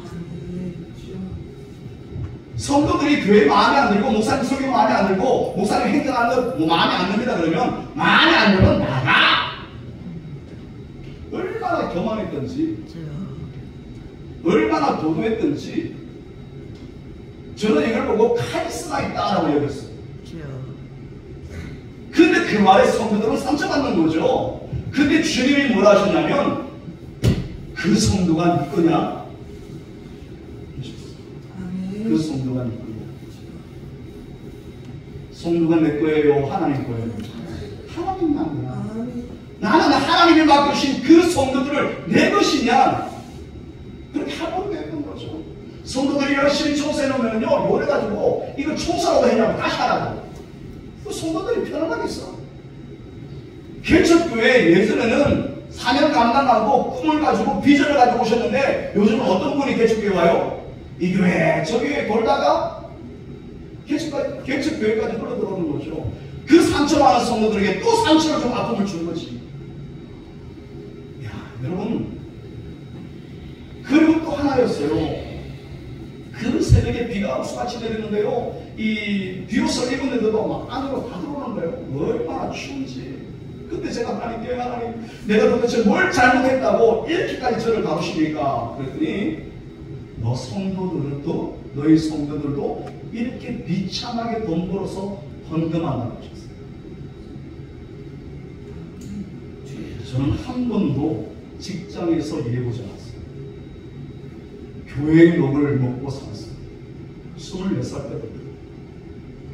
성도들이 교회 마음에 안 들고 목사님 설교 마음에 안 들고 목사님 행동하는 거 마음에 안 듭니다 그러면 마음에 안 들면 나가! 얼마나 교만했던지 얼마나 도도했던지 저는 이걸 보고 카리스마 있다라고 여겼어요. 근데 그 말에 성도들은 상처받는 거죠. 근데 주님이 뭐라 하셨냐면 그 성도가 네 거냐? 그 성도가 네 거냐? 성도가 내 거예요? 하나님 거예요? 하나님만 거야. 나는 하나님이 맡기신 그 성도들을 내 것이냐? 그렇게 하고 되는 거죠. 성도들이 열심히 청소해놓으면요, 요래가지고 이거 청소라고 했냐고 다시 하라고. 그 성도들이 편안하겠어. 개척교회 예전에는 사명 감당하고 꿈을 가지고 비전을 가지고 오셨는데 요즘은 어떤 분이 개척교회 와요? 이 교회 저 교회 돌다가 개척교회까지 흘러 들어오는 거죠. 그 상처받은 성도들에게 또 상처를 좀 아픔을 주는 거지. 야, 여러분, 그리고 또 하나였어요. 그 새벽에 비가 옥수같이 내리는데요, 이 비옷을 입었는데도 막 안으로 다 들어오는 거예요. 얼마나 추운지. 근데 제가 하나님께, 하나님, 내가 도대체 뭘 잘못했다고 이렇게까지 저를 다루십니까? 그랬더니 너 성도들도, 너희 성도들도 이렇게 비참하게 돈 벌어서 헌금한다고 하셨어요. 저는 한 번도 직장에서 일해보지 않았어요. 교회의 녹을 먹고 살았어요. 24살 때부터.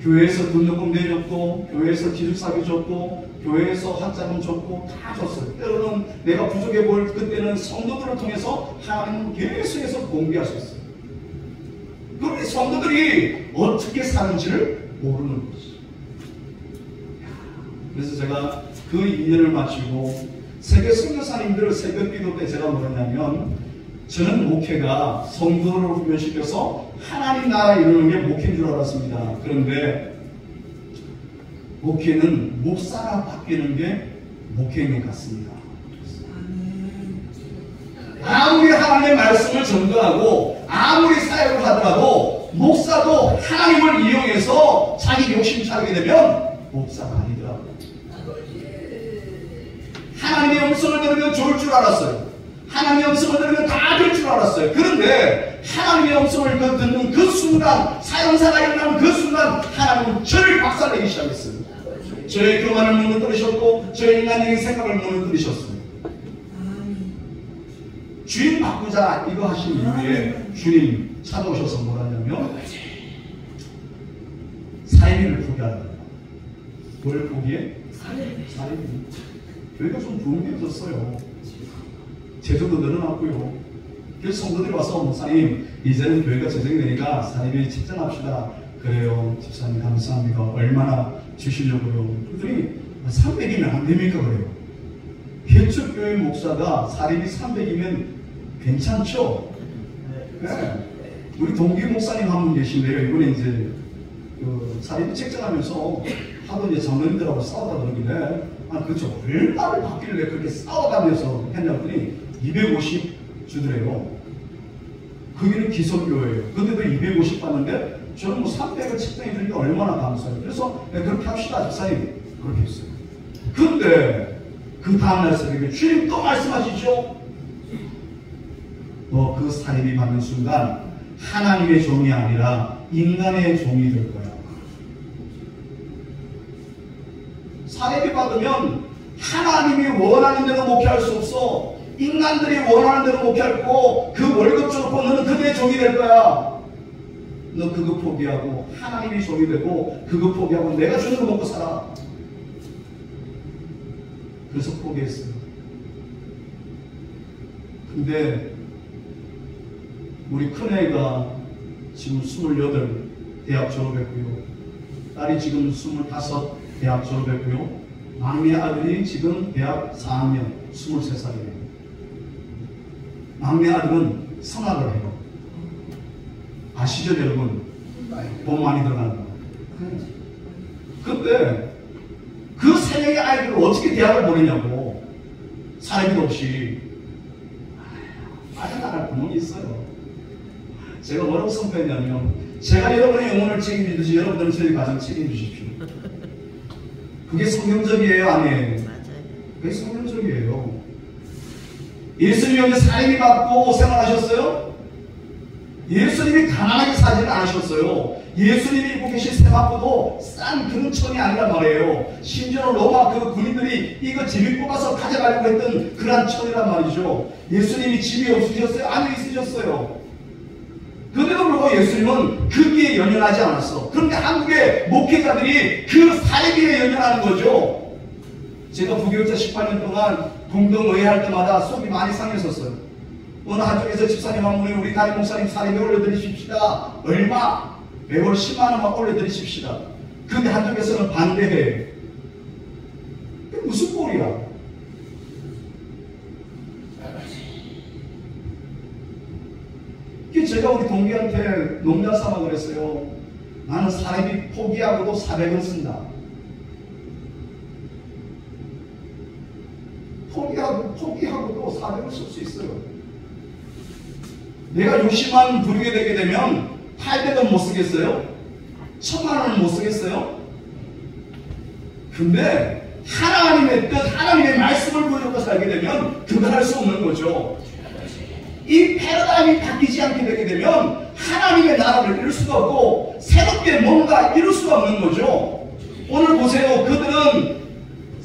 교회에서 등록금 내줬고, 교회에서 기숙사비 줬고, 교회에서 학자금 줬고, 다 줬어요. 때로는 내가 부족해 보일 그때는 성도들을 통해서 하나님은 계속해서 공개하셨어요. 그런데 성도들이 어떻게 사는지를 모르는 거지. 그래서 제가 그 2년을 마치고 세계 선교사님들 새벽 기도 때 제가 뭐랬냐면, 저는 목회가 성도를 훈련시켜서 하나님 나라 이루는 게 목회인 줄 알았습니다. 그런데 목회는 목사가 바뀌는 게 목회인 것 같습니다. 아무리 하나님의 말씀을 전도하고 아무리 사역을 하더라도 목사도 하나님을 이용해서 자기 욕심 차리게 되면 목사가 아니더라고요. 하나님의 음성을 들으면 좋을 줄 알았어요. 하나님의 음성을 들으면 다 될 줄 알았어요. 그런데 하나님의 음성을 듣는 그 순간, 사형사가 일어나는 그 순간 하나님은 저를 박살내기 시작했어요. 저의 교만을 무너뜨리셨고 저의 인간적인 생각을 무너뜨리셨어요. 주인 바꾸자 이거 하신 이후에 주님 찾아오셔서 뭐라냐면 사이비를 포기하라. 뭘 포기해? 사이비. 교회가 좀 좋은 게 없었어요. 제주도 늘어났고요. 그래서 성도들이 와서 목사님 이제는 교회가 재정이 되니까 사이비 책정합시다. 그래요. 집사님 감사합니다. 얼마나 주시려고요? 그랬더니 300이면 안 됩니까? 그래요. 개척교회 목사가 사립이 300이면 괜찮죠? 네. 우리 동기 목사님 한 분 계신데요. 이번에 이제 그 사립이 책정하면서 하도 이제 장로님들하고 싸우다 그러길래 그렇죠. 얼마를 받길래 그렇게 싸워가면서 했냐더니 250 주더래요. 거기는 기성교회예요. 근데도 250 받는데 저는 뭐 300을 책정해 주니까 얼마나 감사해요. 그래서 그렇게 합시다 집사님 그렇게 했어요. 근데 그 다음날 새벽에 주님 또 말씀하시죠. 너 그 사립이 받는 순간 하나님의 종이 아니라 인간의 종이 될 거야. 사립이 받으면 하나님이 원하는 대로 목회할 수 없어. 인간들이 원하는 대로 목회하고 그 월급 줘놓고 너는 그들의 종이 될 거야. 너 그거 포기하고 하나님이 종이 되고 그거 포기하고 내가 주는 거 먹고 살아. 그래서 포기했어요. 근데 우리 큰애가 지금 28 대학 졸업했고요. 딸이 지금 25 대학 졸업했고요. 막내 아들이 지금 대학 4학년 23살이에요. 막내 아들은 성악을 해요. 아시죠 여러분? 돈 많이 들어가는 거. 그때 그 세 명의 아이들을 어떻게 대학을 보내냐고. 사례비도 없이. 빠져나갈 구멍이 있어요. 제가 뭐라고 선포했냐면, 제가 여러분의 영혼을 책임지듯이 여러분들은 저희 가정 책임지십시오. 그게 성경적이에요, 아니에요? 그게 성경적이에요. 예수님이 언제 사임이 받고 생활하셨어요? 예수님이 가난하게 살지는 않으셨어요. 예수님이 입고 계신 세마포도 싼 그런 천이 아니란 말이에요. 심지어 로마 그 군인들이 이거 집이 뽑아서 가져가려고 했던 그런 천이란 말이죠. 예수님이 집이 없으셨어요? 아니요, 있으셨어요. 그런데도 불구하고 예수님은 거기에 연연하지 않았어. 그런데 한국의 목회자들이 그 사례비에 연연하는 거죠. 제가 부교육자 18년 동안 공동의회 할 때마다 속이 많이 상했었어요. 어느 한쪽에서 집사님 한 분이 우리 담임 목사님 사례비 올려드리십시다. 얼마? 매월 10만 원만 올려드리십시다. 근데 한쪽에서는 반대해. 그게 무슨 꼴이야? 제가 우리 동기한테 농담 삼아 그랬어요. 나는 사례비 포기하고도 400원 쓴다. 포기하고도 400원 쓸 수 있어요. 내가 60만 부르게 되게 되면 800원 못 쓰겠어요? 1000만 원은 못 쓰겠어요? 근데 하나님의 뜻, 하나님의 말씀을 보여주고 살게 되면 그거 할 수 없는 거죠. 이 패러다임이 바뀌지 않게 되게 되면 하나님의 나라를 이룰 수가 없고 새롭게 뭔가 이룰 수가 없는 거죠. 오늘 보세요. 그들은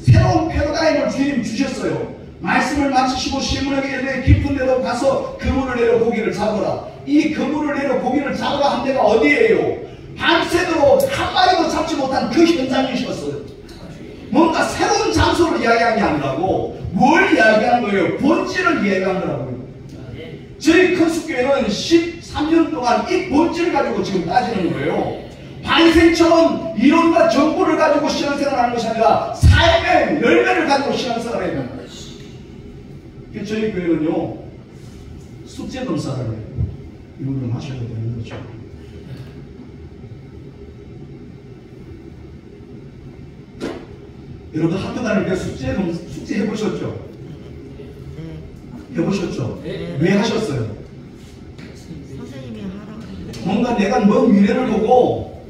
새로운 패러다임을 주님 주셨어요. 말씀을 마치시고 시므에게 깊은 데로 가서 그물을 내려 고기를 잡으라. 이 그물을 내려 고기를 잡으라 한 데가 어디예요? 밤새도록 한 마리도 잡지 못한 그 현장이셨어요. 뭔가 새로운 장소를 이야기한 게 아니라고 뭘 이야기한 거예요? 본질을 이야기한 거라고요. 저희 큰 숙교회는 13년 동안 이 본질을 가지고 지금 따지는 거예요. 반생처럼 이론과 정보를 가지고 신앙생활을 하는 것이 아니라 삶의 열매를 가지고 신앙생활을 해야 되는 거예요. 저희 교회는요, 숙제 검사를 해요. 이런 좀 하셔야 되는 거죠. 여러분 학교 다닐 때 숙제 해보셨죠? 해보셨죠? 네. 왜 하셨어요? 선생님이 하라고. 뭔가 내가 먼 미래를 보고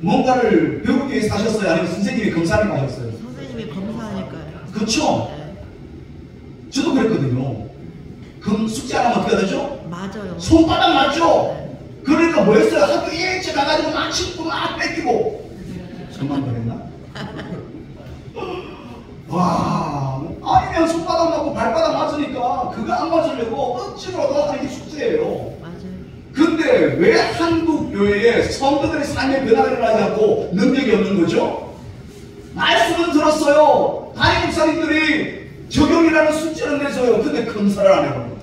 뭔가를 배우기 위해서 하셨어요? 아니면 선생님이 검사를 하셨어요? 선생님이 검사하니까요. 그렇죠? 네. 저도 그랬거든요. 그럼 숙제 안 하면 어떻게 되죠? 맞아요. 손바닥 맞죠? 네. 그러니까 뭐였어요? 학교 일찍 가가지고 막 친구 막 뺏기고. 저만 그랬나? 와, 아니면 손바닥 맞고 발바닥 맞으니까 그거 안 맞으려고 억지로도 하는 게 숙제예요. 맞아요. 근데 왜 한국 교회에 성도들의 삶의 변화가 일어나지 않고 능력이 없는 거죠? 말씀은 들었어요. 담임 목사님들이 적용이라는 숙제를 내줘요. 근데 검사를 안 해요.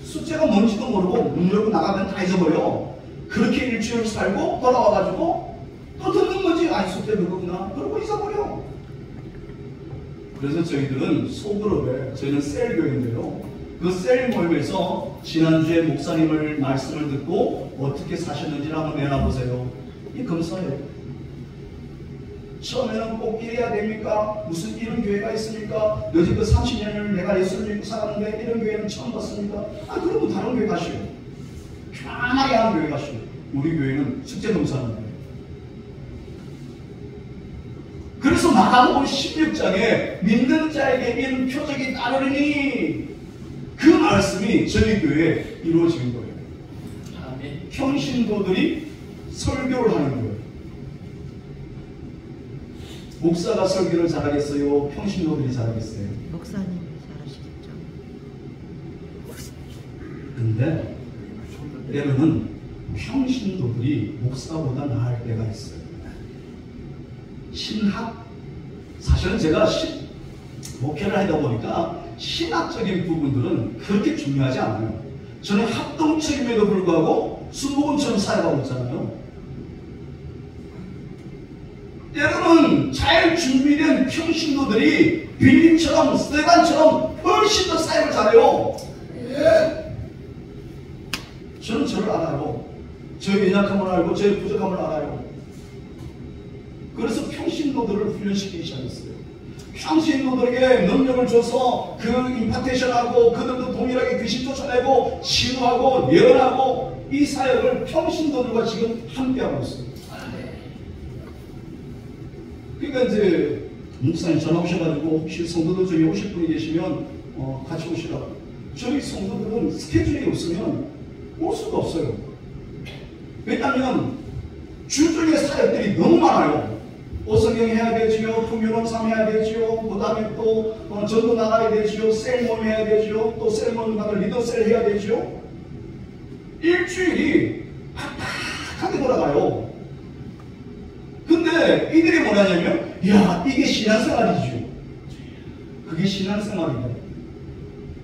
숙제가 뭔지도 모르고 문 열고 나가면 다 잊어버려. 그렇게 일주일 살고 돌아와가지고 또 듣는 거지. 아니 숙제 그거구나. 그러고 잊어버려. 그래서 저희들은 소그룹에, 저희는 셀교인데요. 그 셀 모임에서 지난주에 목사님을 말씀을 듣고 어떻게 사셨는지를 한번 내놔보세요. 이 검사예요. 처음에는 꼭 이래야 됩니까? 무슨 이런 교회가 있습니까? 여지껏 30년을 내가 예수를 믿고 살았는데 이런 교회는 처음 봤습니까? 아, 그러면 다른 교회 가시오. 편하게 하는 교회 가시오. 우리 교회는 숙제 검사하는 거예요. 그래서 마가복음 16장에 믿는 자에게 이런 표적이 따르니 그 말씀이 저희 교회에 이루어진 거예요. 아멘. 평신도들이 설교를 하는 거예요. 목사가 설교를 잘하겠어요? 평신도들이 잘하겠어요? 목사님이 잘하시겠죠. 근데 때로는 평신도들이 목사보다 나을 때가 있어요. 신학 사실은 제가 목회를 하다 보니까 신학적인 부분들은 그렇게 중요하지 않아요. 저는 합동책임에도 불구하고 순복음처럼 살아가고 있잖아요. 때로는 잘 준비된 평신도들이 빌림처럼 스데반처럼 훨씬 더 사역을 잘해요. 저는 저를 알아요. 저의 연약함을 알고 저의 부족함을 알아요. 그래서 평신도들을 훈련시키기 시작했어요. 평신도들에게 능력을 줘서 그 임파테이션하고 그들도 동일하게 귀신 쫓아내고 치유하고 예언하고 이 사역을 평신도들과 지금 함께하고 있어요. 그러니까 이제 목사님 전화 오셔가지고 혹시 성도들 중에 오실 분이 계시면 같이 오시라고. 저희 성도들은 스케줄이 없으면 올 수가 없어요. 왜냐하면 주중의 사역들이 너무 많아요. 오성경 해야 되지요, 풍요론삼 해야 되지요, 그 다음에 또 전도 나가야 되지요, 셀몬 해야 되지요, 또 셀몬 가면 리더셀 해야 되지요. 일주일이 팍팍하게 돌아가요. 근데 이들이 뭐냐면, 야, 이게 신앙생활이죠. 그게 신앙생활이다.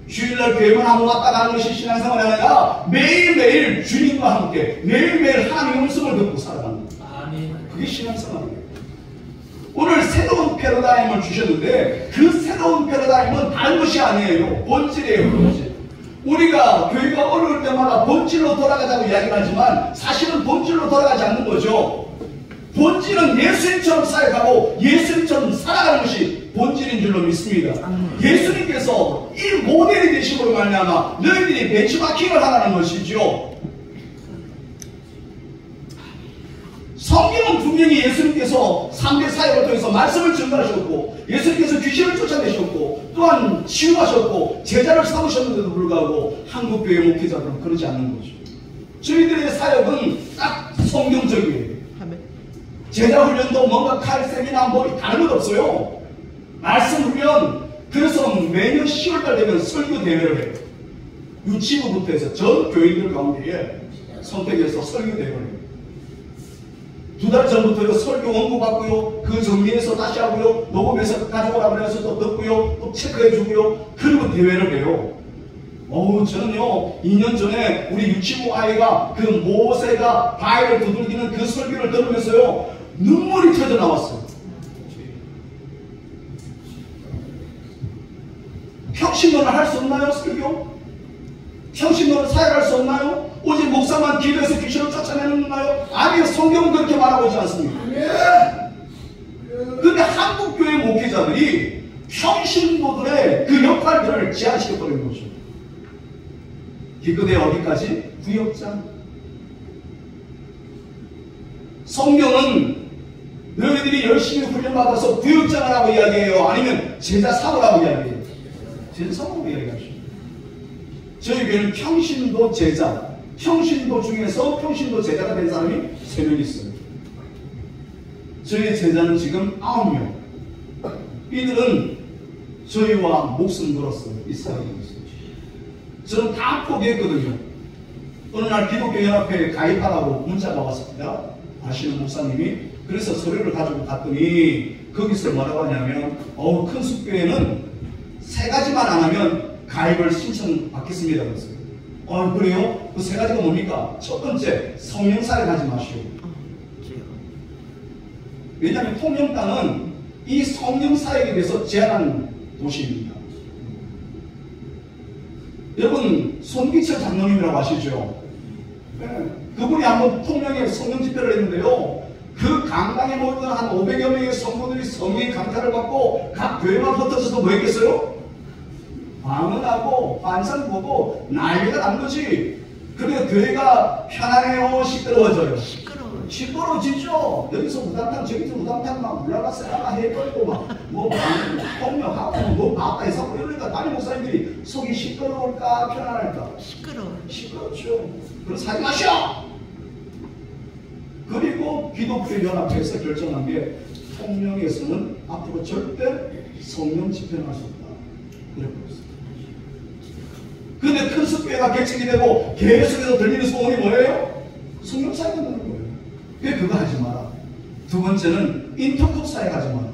주일날 교회만 한번 왔다 가는 것이 신앙생활이 아니라 매일매일 주님과 함께 매일매일 하나님의 음성을 듣고 살아가는 거예요. 그게 신앙생활이에요. 오늘 새로운 패러다임을 주셨는데 그 새로운 패러다임은 다른 것이 아니에요. 본질이에요. 본질. 우리가 교회가 어려울 때마다 본질로 돌아가자고 이야기를 하지만 사실은 본질로 돌아가지 않는 거죠. 본질은 예수님처럼 사역하고 예수님처럼 살아가는 것이 본질인 줄로 믿습니다. 예수님께서 이 모델이 되심으로 말미암아 너희들이 벤치마킹을 하라는 것이죠. 성경은 분명히 예수님께서 3대 사역을 통해서 말씀을 전달하셨고 예수님께서 귀신을 쫓아내셨고 또한 치유하셨고 제자를 삼으셨는데도 불구하고 한국교회 목회자들은 그러지 않는 거죠. 저희들의 사역은 딱 성경적이에요. 제자 훈련도 뭔가 칼셈이나 뭐 다른 것 없어요. 말씀 훈련. 그래서 매년 10월달 되면 설교 대회를 해요. 유치부부터 해서 전 교인들 가운데에 선택해서 설교 대회를 해요. 2달 전부터 설교 원고 받고요. 그 정리해서 다시 하고요. 녹음해서 가져오라고 해서 또 듣고요. 또 체크해주고요. 그리고 대회를 해요. 저는요 2년 전에 우리 유치부 아이가 그 모세가 바위를 두들기는 그 설교를 들으면서요 눈물이 터져 나왔어요. 평신도를 할 수 없나요? 설교? 평신도를 사역할 수 없나요? 오직 목사만 기도해서 귀신을 쫓아내는 건가요? 아니요. 성경은 그렇게 말하고 있지 않습니다. 근데 한국교회 목회자들이 평신도들의 그 역할들을 제한시켜버리는 거죠. 기껏해 어디까지? 구역장. 성경은 너희들이 열심히 훈련받아서 구역장을 하고 이야기해요? 아니면 제자 삼으라고 이야기해요? 제자 삼으라고 이야기하죠. 저희 교회는 평신도 제자, 평신도 중에서 평신도 제자가 된 사람이 3명 있어요. 저희 제자는 지금 9명. 이들은 저희와 목숨 걸었어요. 이 사람이 있어요. 저는 다 포기했거든요. 어느 날 기독교연합회에 가입하라고 문자가 왔습니다. 아시는 목사님이. 그래서 서류를 가지고 갔더니 거기서 뭐라고 하냐면 큰 숲교회는 3가지만 안 하면 가입을 신청받겠습니다. 그랬어요. 그래요? 그 3가지가 뭡니까? 첫 번째, 성령 사역하지 마시오. 왜냐하면 통영땅은 이 성령 사역에 대해서 제한한 도시입니다. 여러분 손기철 장로님이라고 아시죠? 네. 그분이 한번 통영에 성령 집회를 했는데요. 그 강당에 모였던 한 500여 명의 성도들이 성령의 강타를 받고 각 교회만 흩어져서 뭐 했겠어요? 방언하고 환상 보고 난리가 난 거지. 그래서 교회가 편안해요? 시끄러워져요? 시끄러워지죠. 여기서 무당탕 저기서 무당탕 막 물러가세요 해버리고 뭐 폭력하고 뭐 바깥에 사고 이러니까 담임 목사님들이 속이 시끄러울까 편안할까? 시끄럽죠. 그래서 하지 마시오. 그리고 기독교 연합회에서 결정한 게 통영에서는 앞으로 절대 성령 집회는 할 수 없다. 그래 버렸어요. 근데 큰 숲교회가 개척이 되고 계속해서 들리는 소문이 뭐예요? 성령 사역을 하는 거예요. 왜? 그거 하지 마라. 두 번째는 인터컵 사역 하지 마라.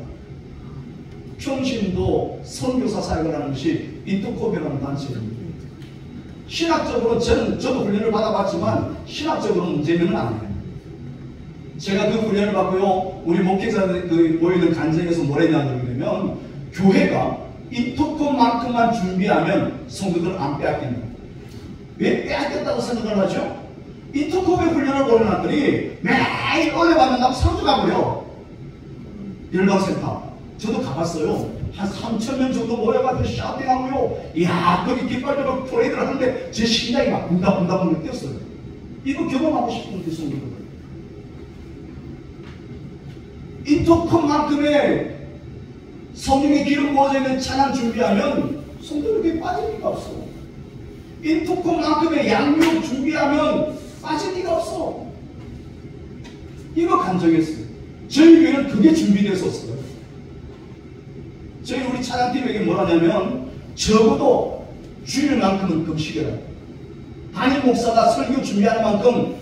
평신도 선교사 사역을 하는 것이 인터코베라는 단체입니다. 신학적으로 저도 훈련을 받아봤지만 신학적으로 문제는 아니에요. 제가 그 훈련을 받고요, 우리 목회자들 모이는 간증에서 뭐랬냐 그러면, 교회가 인터콤만큼만 준비하면 성도들 안 빼앗긴다. 왜 빼앗겼다고 생각을 하죠? 인터콤의 훈련을 보내놨더니 매일 올해 받는다고 상주가고요. 열방센터 저도 가봤어요. 한 3,000명 정도 모여가지고 샤우팅하고요. 이야, 거기 깃발들로 프레이드를 하는데 제 심장이 막 붕다붕다붕 뛰었어요. 이거 경험하고 싶은데 성도들. 인터콤만큼의 성령의 기름 부어져 있는 찬양 준비하면 성도들에게 빠질 리가 없어. 인터콤만큼의 양육 준비하면 빠질 리가 없어. 이거 간증했어요. 저희 교회는 그게 준비됐었어요. 저희 우리 찬양팀에게 뭐라냐면, 적어도 주일만큼은 금식해라. 담임 목사가 설교 준비하는 만큼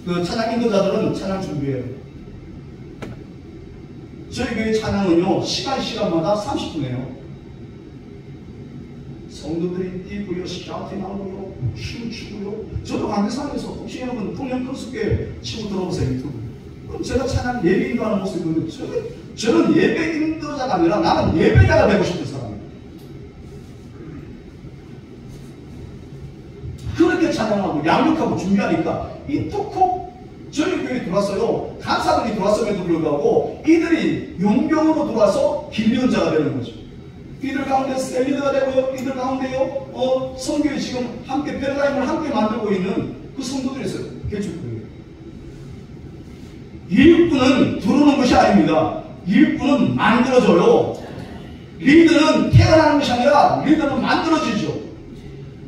그 찬양 인도자들은 찬양 준비해요. 저희 교회 찬양은요, 시간마다 30분이에요. 성도들이 뛰고요, 샤우팅하고요, 춤추고요. 저도 관계상에서 혹시 여러분 통영 큰숙교에 치고 들어오세요, 유튜브. 그럼 제가 찬양 예배 인도하는 모습이 보는데, 저는 예배 인도자가 아니라 나는 예배자가 되고 싶은 사람이에요. 그렇게 찬양하고 양육하고 준비하니까 인터콤 저희 교회에 들어왔어요. 간사들이 들어왔음에도 불구하고 이들이 용병으로 들어와서 길리언자가 되는 거죠. 이들 가운데 셀리드가 되고요. 이들 가운데요, 성교에 지금 함께 패러다임을 함께 만들고 있는 그 성도들이 있어요. 개축교회. 일꾼은 들어오는 것이 아닙니다. 일꾼은 만들어져요. 리더는 태어나는 것이 아니라 리더는 만들어지죠.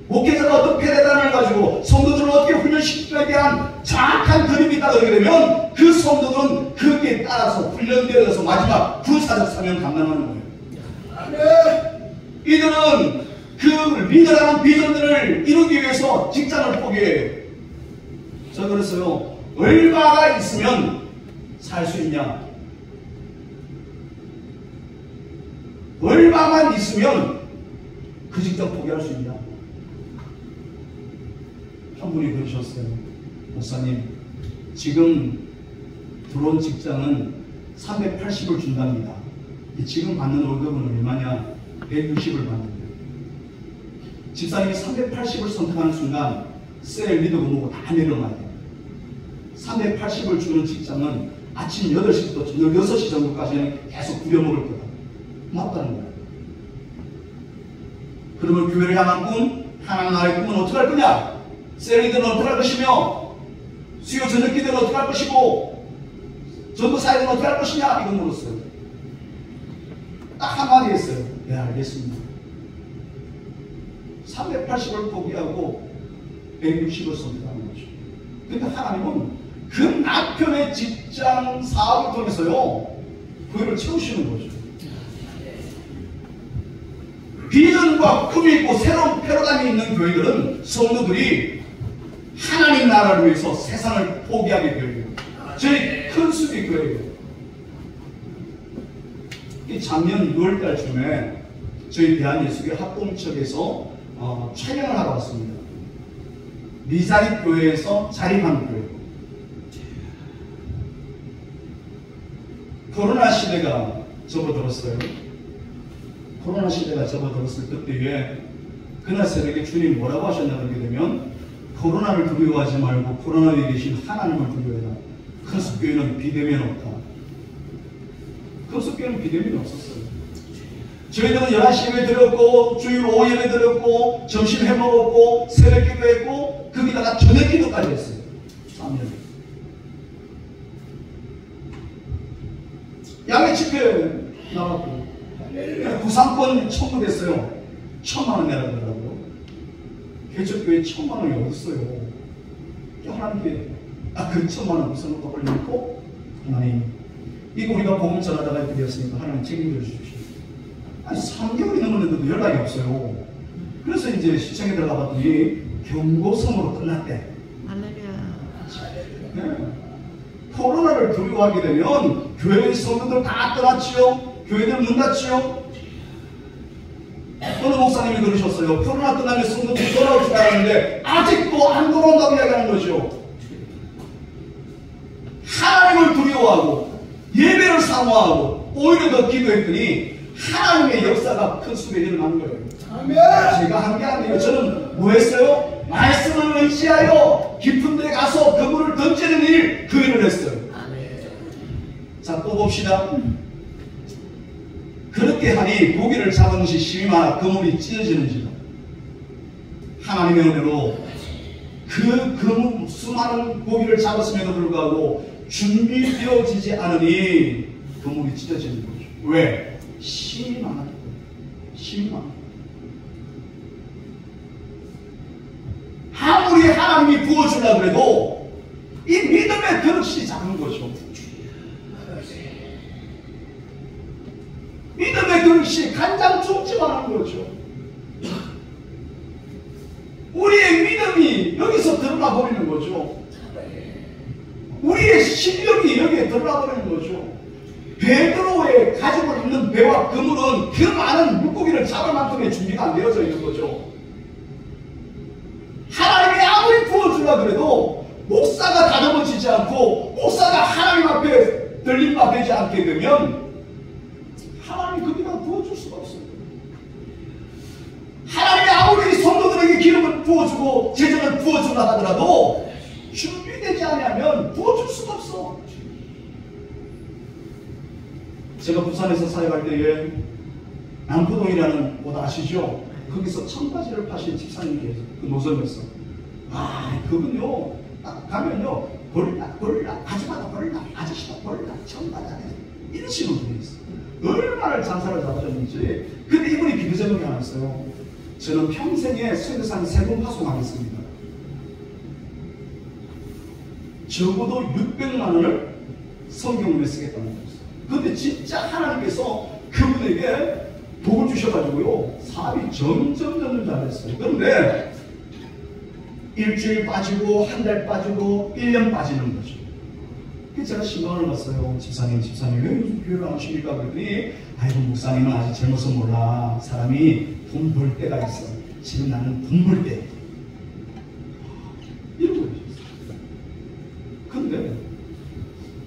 목회자가 어떤 패러다임을 가지고 성도들을 어떻게 훈련시키기에 대한 정확한 그림이 있다 그러게 되면 그 성도들은 거기에 따라서 훈련되어서 마지막 군사적 사명 감당하는 거예요. 이들은 그 리더라는 비전들을 이루기 위해서 직장을 포기해요. 저 그랬어요. 얼마가 있으면 살 수 있냐? 얼마만 있으면 그 직장 포기할 수 있냐? 한 분이 그러셨어요. 목사님, 지금 들어온 직장은 380을 준답니다. 지금 받는 월급은 얼마냐? 160을 받는데, 집사님이 380을 선택하는 순간 셀 리더고 뭐고 다 내려놔야 돼요. 380을 주는 직장은 아침 8시부터 저녁 6시 정도까지는 계속 부려먹을 거다. 맞다는 거예요. 그러면 교회를 향한 꿈, 하나님 나라의 꿈은 어떻게 할 거냐? 셀 리더는 어떻게 할 것이며, 수요 저녁 기도는 어떻게 할 것이고, 전도 사역은 어떻게 할 것이냐? 이거 물었어요. 딱 한마디 했어요. 네, 알겠습니다. 380을 포기하고 160을 선택하는 거죠. 그러니까 하나님은 그 남편의 직장 사업을 통해서요, 교회를 채우시는 거죠. 비전과 꿈이 있고 새로운 패러다임이 있는 교회들은 성도들이 하나님 나라를 위해서 세상을 포기하게 되어요. 저희 큰수비 교회예요. 작년 6월달쯤에 저희 대한예수교 합동측에서 촬영을 하러 왔습니다. 미자립교회에서 자립하는 교회. 코로나 시대가 접어들었어요. 코로나 시대가 접어들었을 그때에 그날 새벽에 주님 뭐라고 하셨냐 그러게 되면, 코로나를 두려워하지 말고 코로나 위에 계신 하나님을 두려워해라. 큰숙교회는 비대면 없다. 큰숙교회는 비대면이 없었어요. 저희들은 11시 예배 드렸고, 주일 오후 예배 드렸고, 점심 해먹었고, 새벽 기도했고, 거기다가 저녁 기도까지 했어요. 3년. 양해 집회 나갔고, 구상권 청구됐어요. 1,000만 원 내라 그러더라고요. 개척교회 1,000만 원이 어딨어요. 하나님께 그 1,000만 원 우선 올려놓고, 하나님, 이거 우리가 복음 전하다가 이렇게 되었으니까 하나님 책임져 주십시오. 아니 3개월이 넘었는데도 연락이 없어요. 그래서 이제 시청에 들어가 봤더니 경고성으로 끝났대. 할렐루야. 네. 코로나를 두려워하게 되면 교회 성도들 다 떠났지요. 교회들 문 닫지요. 어느 목사님이 그러셨어요. 코로나 끝나면 성도들이 돌아올 줄 알았는데 아직도 안 돌아온다고 이야기하는 거죠. 하나님을 두려워하고 예배를 사모하고 오히려 더 기도했더니 하나님의 역사가 큰 수에 일어난 거예요. 제가 한 게 아니에요. 저는 뭐 했어요? 말씀을 의지하여 깊은 데 가서 그물을 던지는 일, 그 일을 했어요. 자, 또 봅시다. 그렇게 하니 고기를 잡은 것이 심히 많아 그물이 찢어지는지라. 하나님의 은혜로 그 수많은 고기를 잡았음에도 불구하고 준비되어지지 않으니 그물이 찢어지는 거죠. 왜? 심히 많아. 심히 많아. 아무리 하나님이 부어주려고 해도 이 믿음의 그릇이 작은 거죠. 믿음의 그릇이 간장중지만한 거죠. 우리의 믿음이 여기서 드러나 버리는 거죠. 우리의 실력이 여기에 드러나 버리는 거죠. 베드로의 가지고 있는 배와 그물은 그 많은 물고기를 잡을 만큼의 준비가 안 되어져 있는 거죠. 하나님이 아무리 부어주려고 해도 목사가 다듬어지지 않고 목사가 하나님 앞에 들림바 되지 않게 되면 하나님이 거기다 부어줄 수가 없어요. 하나님이 아무리 성도들에게 기름을 부어주고 제전을 부어주려 하더라도 준비되지 않으면 부어줄 수가 없어. 제가 부산에서 사역할 때에 남포동이라는 곳 아시죠? 거기서 청바지를 파신 집사님이 계세요. 그 노선에서. 그분요, 딱 가면요, 벌라, 아줌마다 벌라, 아저씨다 벌라, 청바지 안에 이러시는 분이 있어요. 얼마나 장사를 잡으셨는지. 근데 이분이 비교제목이 하나 있어요. 저는 평생에 선교사님 3번 파송하겠습니다. 적어도 600만 원을 성경문에 쓰겠다는 거였어요. 근데 진짜 하나님께서 그분에게 복을 주셔가지고요, 사업이 점점 잘했어요. 그런데 일주일 빠지고 한 달 빠지고 1년 빠지는 거죠. 그래서 제가 신방을 갔어요. 집사님 왜 요즘 교회를 안 오십니까? 그랬더니 아이고 목사님은 아직 젊어서 몰라. 사람이 돈 벌 때가 있어. 지금 나는 돈 벌 때. 이러고 계셨어요. 근데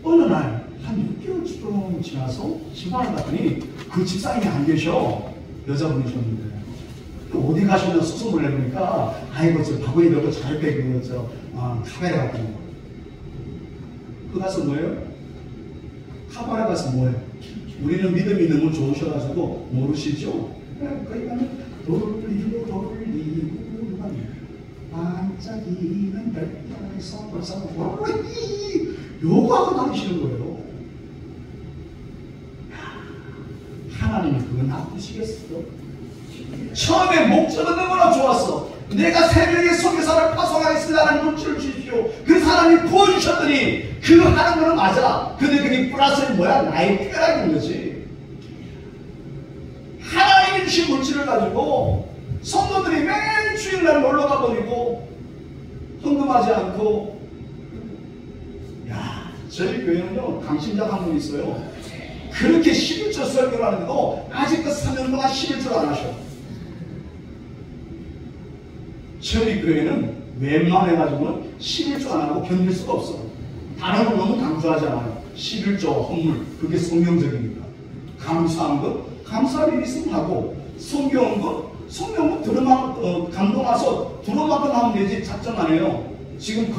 어느 날 한 6개월 좀 지나서 신방을 갔더니 그 집사님이 안 계셔. 여자분이셨는데 또 어디 가시면 수습을 해보니까 아이고 저 바구니 넣고 잘 빼고 카메라 같은 거. 그 가서 뭐예요? 카바레 가서 뭐예요? 우리는 믿음이 너무 좋으셔가지고 모르시죠? 거기 가면 돌리고 반짝이는 별빛에서 벌써 요거하고 다니시는 거예요. 하나님이 그거 놔두시겠어? 처음에 목적은 너무나 좋았어. 내가 새벽에 선교사를 파송하겠습니다라는 눈치를 주십시오. 그 사람이 부어주셨더니 그거 하는 거는 맞아. 근데 그게 플러스는 뭐야? 나의 특별한 거지. 하나님이 주신 물질을 가지고 성도들이 매일 주일날 놀러 가버리고 헌금하지 않고. 야, 저희 교회는요 강신장 한 분 있어요. 그렇게 11조 설교를 하는데도 아직도 3년 동안 11조를 안 하셔. 저희 교회는 웬만해가지고는 11조 안 하고 견딜 수가 없어. 다른 건 너무 강조하잖아요. 11조 헌물, 그게 성경적이니까. 감사한 것, 감사할 일이 있으면 하고, 성경은 감동 와서 들어만큼 하면 되지 작정 안 해요. 지금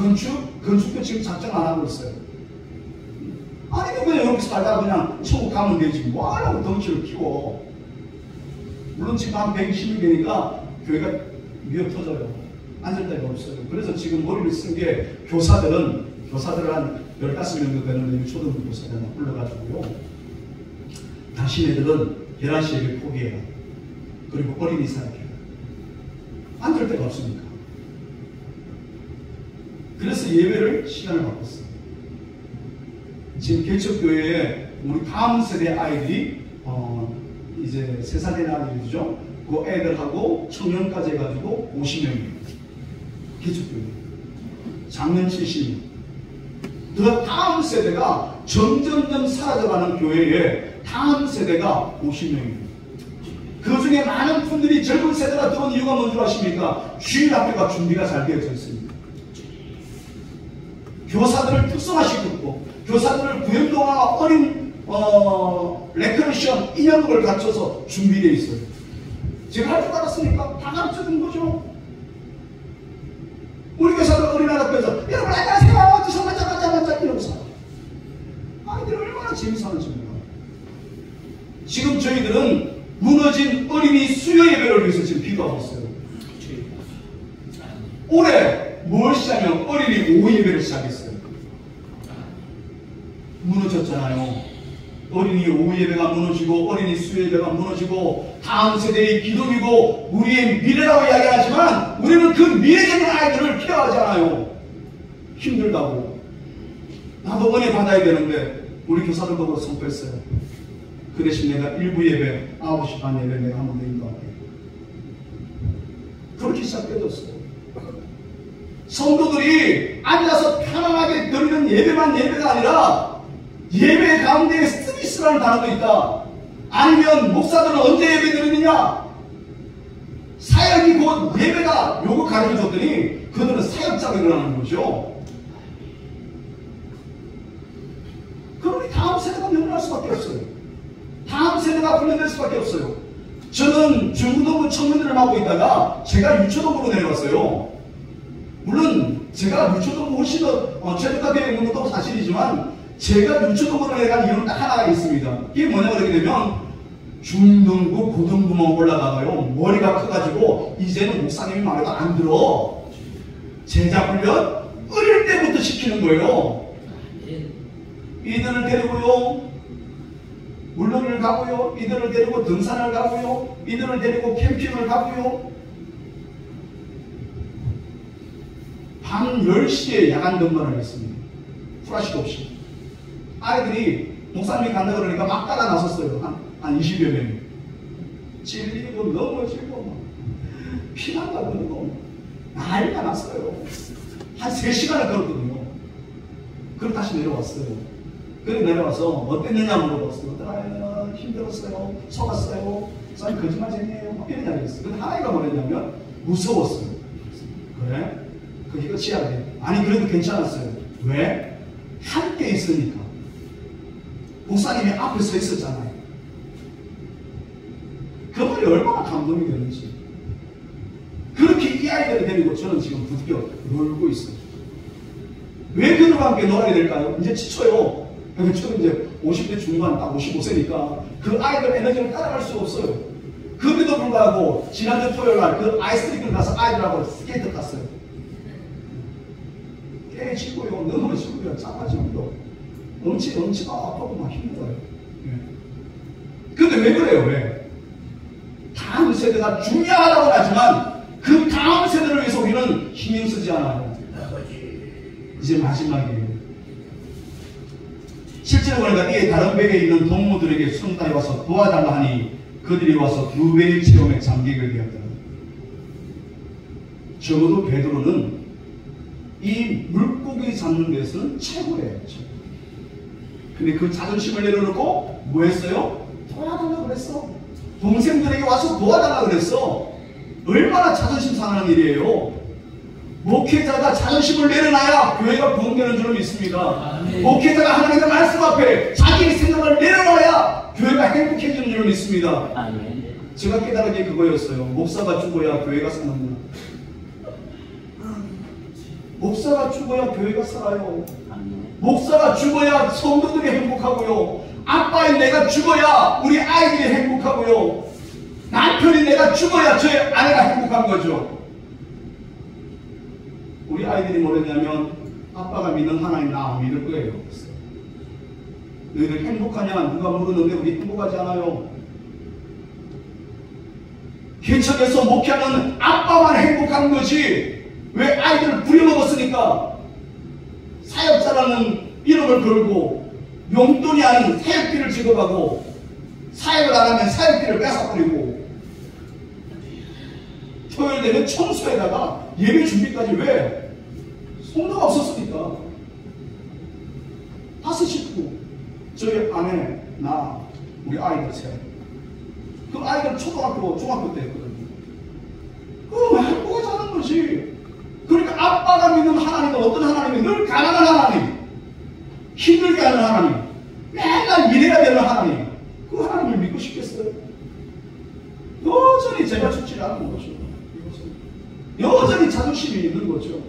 건축도 지금 작정 안 하고 있어요. 아니면 그냥 여기 살다가 그냥 천국 가면 되지. 뭐 하려고 덩치를 키워. 물론 지금 한 120일 되니까 교회가 미어 터져요. 앉을 데가 없어요. 그래서 지금 머리를 쓴 게 교사들을 한 15명 정도 되는 초등부 교사들 불러가지고요. 당신애들은 11시에 포기해요. 그리고 어린이 사역해요. 앉을 데가 없으니까. 그래서 예배를 시간을 바꿨어요. 지금 개척교회에 우리 다음 세대 아이들이 이제 3살 된 아이들이죠. 그 애들하고 청년까지 해가지고 50명이에요. 개척교회. 작년 70명. 그 다음 세대가 점점점 사라져가는 교회에 다음 세대가 50명이에요. 그 중에 많은 분들이 젊은 세대가 들어온 이유가 뭔지 아십니까? 주일 학교가 준비가 잘 되어져 있습니다. 교사들을 특성화시켰고 교사들을 구행동화 어린 레크레이션 인형극을 갖춰서 준비되어 있어요. 제가 할 줄 알았으니까 다 가르쳐준 거죠. 우리 교사들 어린아이 학교에서 여러분 안녕하세요 반짝반짝 이러면서 아이들이 얼마나 재미있었는지 몰라요. 지금 저희들은 무너진 어린이 수요 예배를 위해서 지금 기도하고 있어요. 올해 뭘 시작하면 어린이 오후 예배를 시작했어요. 무너졌잖아요. 어린이 오후 예배가 무너지고 어린이 수요 예배가 무너지고 다음 세대의 기독이고 우리의 미래라고 이야기하지만 우리는 그 미래적인 아이들을 케어하잖아요. 힘들다고. 나도 은혜 받아야 되는데 우리 교사들 보고 선포했어요. 그 대신 내가 일부 예배 9시 반 예배 내가 한 번 더 인도할게. 그렇게 시작되었어요. 성도들이 앉아서 편안하게 드리는 예배만 예배가 아니라 예배 가운데 스트레스라는 단어도 있다. 아니면 목사들은 언제 예배 드리느냐? 사역이 곧 예배다. 요거 가르쳐줬더니 그들은 사역자가 일어나는 거죠. 그러니 다음 세대가 늘어날 수밖에 없어요. 다음 세대가 훈련될 수밖에 없어요. 저는 중고등부 청년들을 맡고 있다가 제가 유초등부로 내려왔어요. 물론 제가 유초등부 훨씬 더 최적화되어 있는 것도 사실이지만 제가 유초등부로 내려간 이유는 딱 하나가 있습니다. 이게 뭐냐 그러게 되면 중등부, 고등부만 올라가가요. 머리가 커가지고 이제는 목사님이 말해도 안 들어. 제자 훈련 어릴 때부터 시키는 거예요. 이들을 데리고요. 물놀이를 가고요. 이들을 데리고 등산을 가고요. 이들을 데리고 캠핑을 가고요. 밤 10시에 야간 등반을 했습니다. 후라식 없이. 아이들이 목사님이 간다 그러니까 막 따라 나섰어요. 한 20여 명이. 찔리고 넘어지고 피난다고 그러고 난리가 났어요. 한 3시간을 걸었거든요. 그리고 다시 내려왔어요. 그리고 내려와서 어땠느냐 물어봤어요. 어떠나요? 힘들었어요. 속았어요. 쌤 거짓말쟁이에요. 이런 이야기 했어요. 근데 하나가 뭐랬냐면 무서웠어요. 그래? 그 이거 치야 돼. 아니 그래도 괜찮았어요. 왜? 함께 있으니까. 목사님이 앞에 서 있었잖아요. 그 말이 얼마나 감동이 되는지. 그렇게 이 아이들을 데리고 저는 지금 부드겨 놀고 있어요. 왜 그들과 함께 놀아야 될까요? 이제 지쳐요. 저는 이제 50대 중반, 딱 55세니까 그 아이들 에너지를 따라갈 수가 없어요. 그럼에도 불구하고 지난주 토요일날 그 아이스링크를 가서 아이들하고 스케이트 탔어요. 깨지고요, 넘어지고요, 작아지고요, 엉치가 아파도 막 힘들어요. 근데 왜 그래요? 왜? 다음 세대가 중요하다고 하지만 그 다음 세대를 위해서 우리는 신경 쓰지 않아요. 이제 마지막이에요. 실제로 그러니까 이에 다른 배에 있는 동무들에게 수송단에 와서 도와달라 하니 그들이 와서 2배의 체험에 잠기게 되었다. 적어도 베드로는 이 물고기 잡는 데서는 최고예요. 근데 그 자존심을 내려놓고 뭐 했어요? 도와달라 그랬어. 동생들에게 와서 도와달라 그랬어. 얼마나 자존심 상하는 일이에요. 목회자가 자존심을 내려놔야 교회가 부흥되는 줄 믿습니다. 목회자가 하나님의 말씀 앞에 자기 생각을 내려놔야 교회가 행복해지는 줄 믿습니다. 제가 깨달은 게 그거였어요. 목사가 죽어야 교회가 사는구나. 목사가 죽어야 교회가 살아요. 목사가 죽어야 성도들이 행복하고요. 아빠인 내가 죽어야 우리 아이들이 행복하고요. 남편인 내가 죽어야 저희 아내가 행복한 거죠. 우리 아이들이 뭐랬냐면 아빠가 믿는 하나님 나 믿을 거예요. 너희들 행복하냐? 누가 물었는데 우리 행복하지 않아요. 개척에서 목회하는 아빠만 행복한 것이 왜 아이들을 부려먹었으니까 사역자라는 이름을 걸고 용돈이 아닌 사역비를 지급하고 사역을 안 하면 사역비를 뺏어버리고 토요일 되면 청소에다가 예배 준비까지 왜? 성도가 없었으니까. 5시 고 저희 아내, 나, 우리 아이들 셋 그 아이가 초등학교, 중학교 때 했거든요. 그거 행복하지 않은 거지. 그러니까 아빠가 믿는 하나님은 어떤 하나님이 늘 가난한 하나님, 힘들게 하는 하나님, 맨날 일해야 되는 하나님, 그 하나님을 믿고 싶겠어요? 여전히 제가 죽지 않은 거죠. 여전히 자존심이 있는 거죠.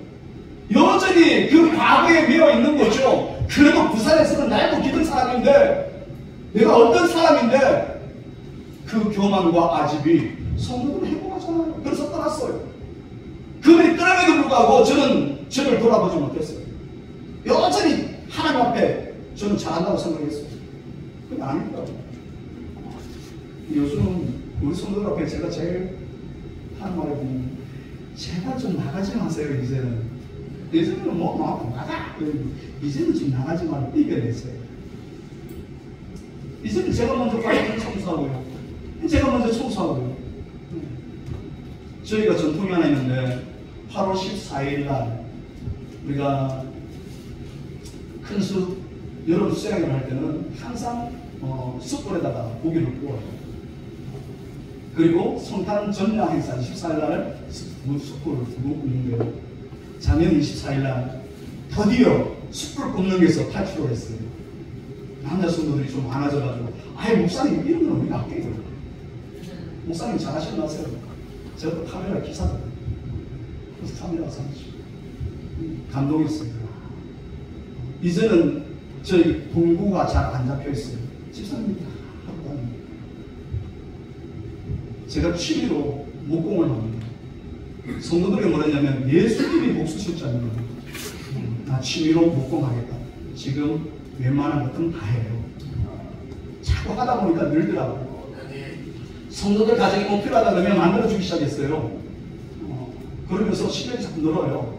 여전히 그 과거에 매여 있는 거죠. 그래도 부산에서는 낡고 기든 사람인데, 내가 어떤 사람인데, 그 교만과 아집이 성도들은 행복하잖아요. 그래서 떠났어요. 그들이 떠남에도 불구하고 저를 돌아보지 못했어요. 여전히 하나님 앞에 저는 잘한다고 생각했어요. 그게 아니더라고요. 요즘 우리 성도들 앞에 제가 제일 하는 말이 보면, 제발 좀 나가지 마세요. 예전에는 뭐 나가. 이제는 좀 나가지 말고 이겨내세요. 이제는 제가 먼저 가서 청소하고요. 제가 먼저 청소하고요. 저희가 전통이 하나 있는데 8월 14일 날 우리가 큰 숲 여름 수양을 할 때는 항상 숯불에다가 고기를 구워요. 그리고 성탄 전야 행사 24일 날 숯불을 굽는데요. 작년 24일 날 드디어 숯불 굽는 데서 탈출을 했어요. 남자 성도들이 좀 많아져가지고, 아예 목사님 이런 건 우리가 할게요. 목사님 잘하시나세요? 제가 또 카메라 기사거든요. 그래서 카메라 사무실 감동했어요. 이제는 저희 동구가 잘 안 잡혀 있어요. 집사님이 다 하고 다닙니다. 제가 취미로 목공을 합니다. 성도들이 뭐랬냐면 예수님이 목 쓰셨잖아요. 나 취미로 목공하겠다. 지금 웬만한 것들은 다 해요. 자꾸 하다 보니까 늘더라고요. 성도들 가정이 뭐 필요하다 그러면 만들어주기 시작했어요. 그러면서 실력이 자꾸 늘어요.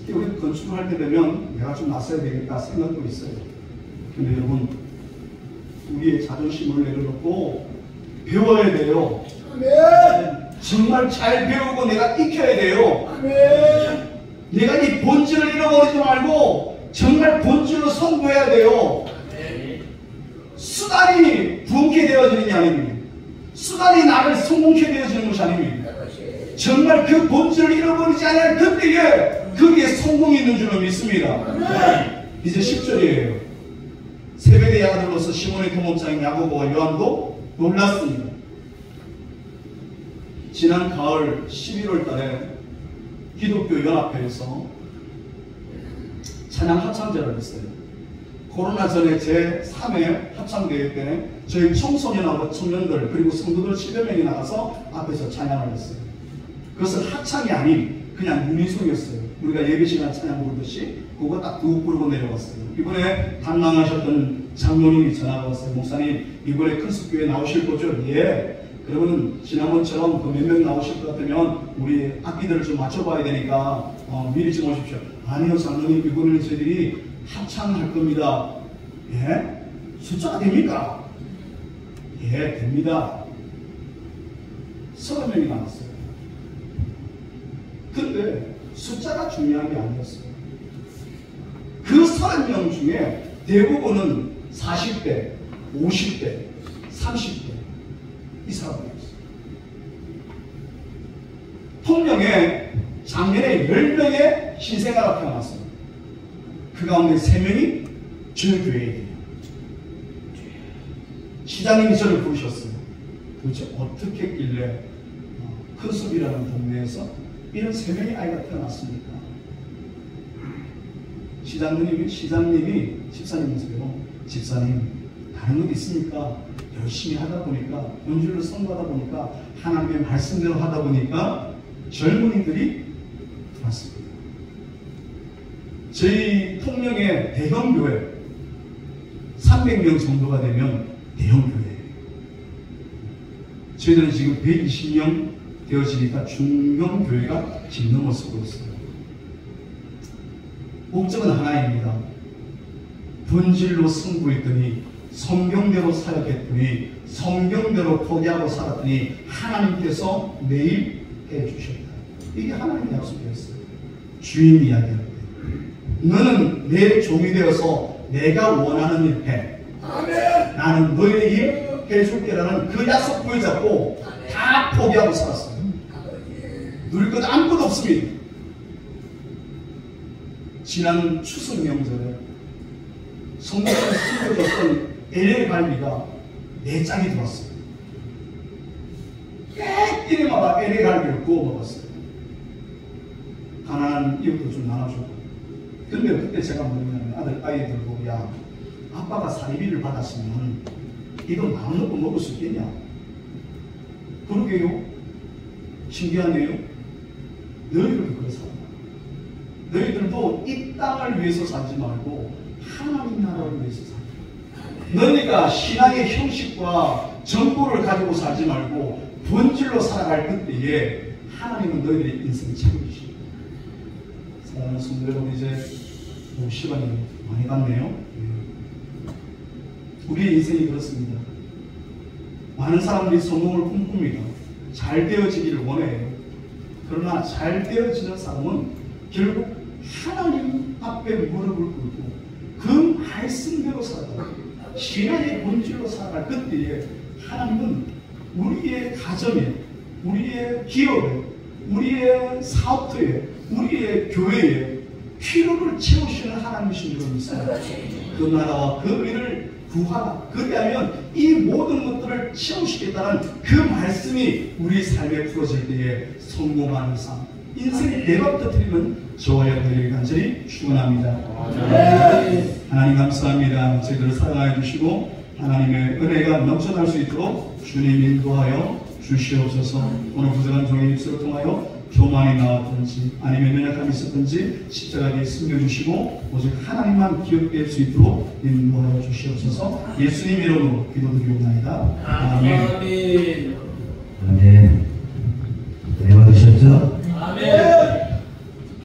우리 건축을 할 때 되면 내가 좀 나서야 되겠다 생각도 있어요. 근데 여러분, 우리의 자존심을 내려놓고 배워야 돼요. 정말 잘 배우고 내가 익혀야 돼요. 내가 이 본질을 잃어버리지 말고 정말 본질로 선구해야 돼요. 수단이 부흥케 되어지는 게 아닙니다. 수단이 나를 성공케 되어지는 것이 아닙니다. 정말 그 본질을 잃어버리지 않을 그때에 거기에 성공이 있는 줄을 믿습니다. 이제 10절이에요. 세베대의 아들로서 시몬의 도목장인 야고보와 요한도 놀랐습니다. 지난 가을 11월 달에 기독교 연합회에서 찬양 합창제를 했어요. 코로나 전에 제3회 합창대회 때 저희 청소년하고 청년들 그리고 성도들 10여 명이 나가서 앞에서 찬양을 했어요. 그것은 합창이 아닌 그냥 유니송이었어요. 우리가 예배 시간 찬양 부르듯이 그거 딱 두 곡 부르고 내려왔어요. 이번에 담당하셨던 장로님이 전화가 왔어요. 목사님, 이번에 큰숲교회 나오실 거죠? 예. 그러면 지난번처럼 그 몇 명 나오실 것 같으면 우리 악기들을 좀 맞춰봐야 되니까 미리 좀 오십시오. 아니요, 장로님, 이번에는 저희들이 합창할 겁니다. 예? 숫자가 됩니까? 예, 됩니다. 30명이 남았어요. 근데 숫자가 중요한 게 아니었어요. 그 30명 중에 대부분은 40대, 50대, 30대 이 사람들이었어요. 통영에 작년에 10명의 신생아가 태어났어요. 그 가운데 3명이 저희 교회에 시장님이 저를 부르셨어요. 도대체 어떻게 했길래 큰숲이라는 동네에서 이런 3명의 아이가 태어났습니까? 시장님이 집사님이세요. 집사님, 다른 것 있습니까? 열심히 하다 보니까, 본질로 선거하다 보니까, 하나님의 말씀대로 하다 보니까 젊은이들이 들어왔습니다. 저희 통영의 대형교회 300명 정도가 되면 대형교회예요. 저희들은 지금 120명 되어지니까 중형교회가 지금 넘어서고 있어요. 목적은 하나입니다. 본질로 승부했더니, 성경대로 사역했더니, 성경대로 포기하고 살았더니 하나님께서 매일 해주셨다. 이게 하나님의 약속이었어요. 주인 이야기할 때 너는 내 종이 되어서 내가 원하는 일 해. 나는 너의 일 해줄게라는 그 약속 부여잡고 다 포기하고 살았어요. 누릴 것 아무것도 없습니다. 지난 추석 명절에 성모님이 숨겨줬던 LA 갈비가 4짝이 들어왔어요. 매 끼니마다 LA 갈비를 구워 먹었어요. 가난한 이웃도 좀 나눠주고. 근데 그때 제가 뭐냐면 아이들 보고, 야, 아빠가 사리비를 받았으면 이거 마음 놓고 먹을 수 있겠냐? 그러게요. 신기하네요. 너희들도 그래 살아. 너희들도 이 땅을 위해서 살지 말고 하나님 나라를 위해서 살아. 너희가 신앙의 형식과 정보를 가지고 살지 말고 본질로 살아갈 그때에 하나님은 너희들의 인생을 책임지십니다. 사랑하는 성도 여러분, 이제 시간이 많이 갔네요. 우리의 인생이 그렇습니다. 많은 사람들이 성공을 꿈꿉니다. 잘 되어지기를 원해요. 그러나 잘 되어지는 사람은 결국 하나님 앞에 무릎을 꿇고 그 말씀대로 살아가요. 신앙의 본질로 살아갈 그때에 하나님은 우리의 가정에, 우리의 기업에, 우리의 사업터에, 우리의 교회에 필요를 채우시는 하나님이신 줄 믿습니다. 그 나라와 그 의를 구하라. 그리하면 이 모든 것들을 채우시겠다는 그 말씀이 우리 삶에 풀어질 때에 성공하는 삶, 인생의 대박 터뜨리는 저와 여러분에게 간절히 축원합니다. 하나님 감사합니다. 저희들을 사랑해 주시고 하나님의 은혜가 넘쳐날 수 있도록 주님 인도하여 주시옵소서. 오늘 부족한 종의 입술을 통하여 교만이 나왔든지 아니면 연약함이 있었든지 십자가에 숨겨주시고 오직 하나님만 기억될 수 있도록 인도하여 주시옵소서. 예수님 이름으로 기도드리옵나이다. 아멘. 아멘.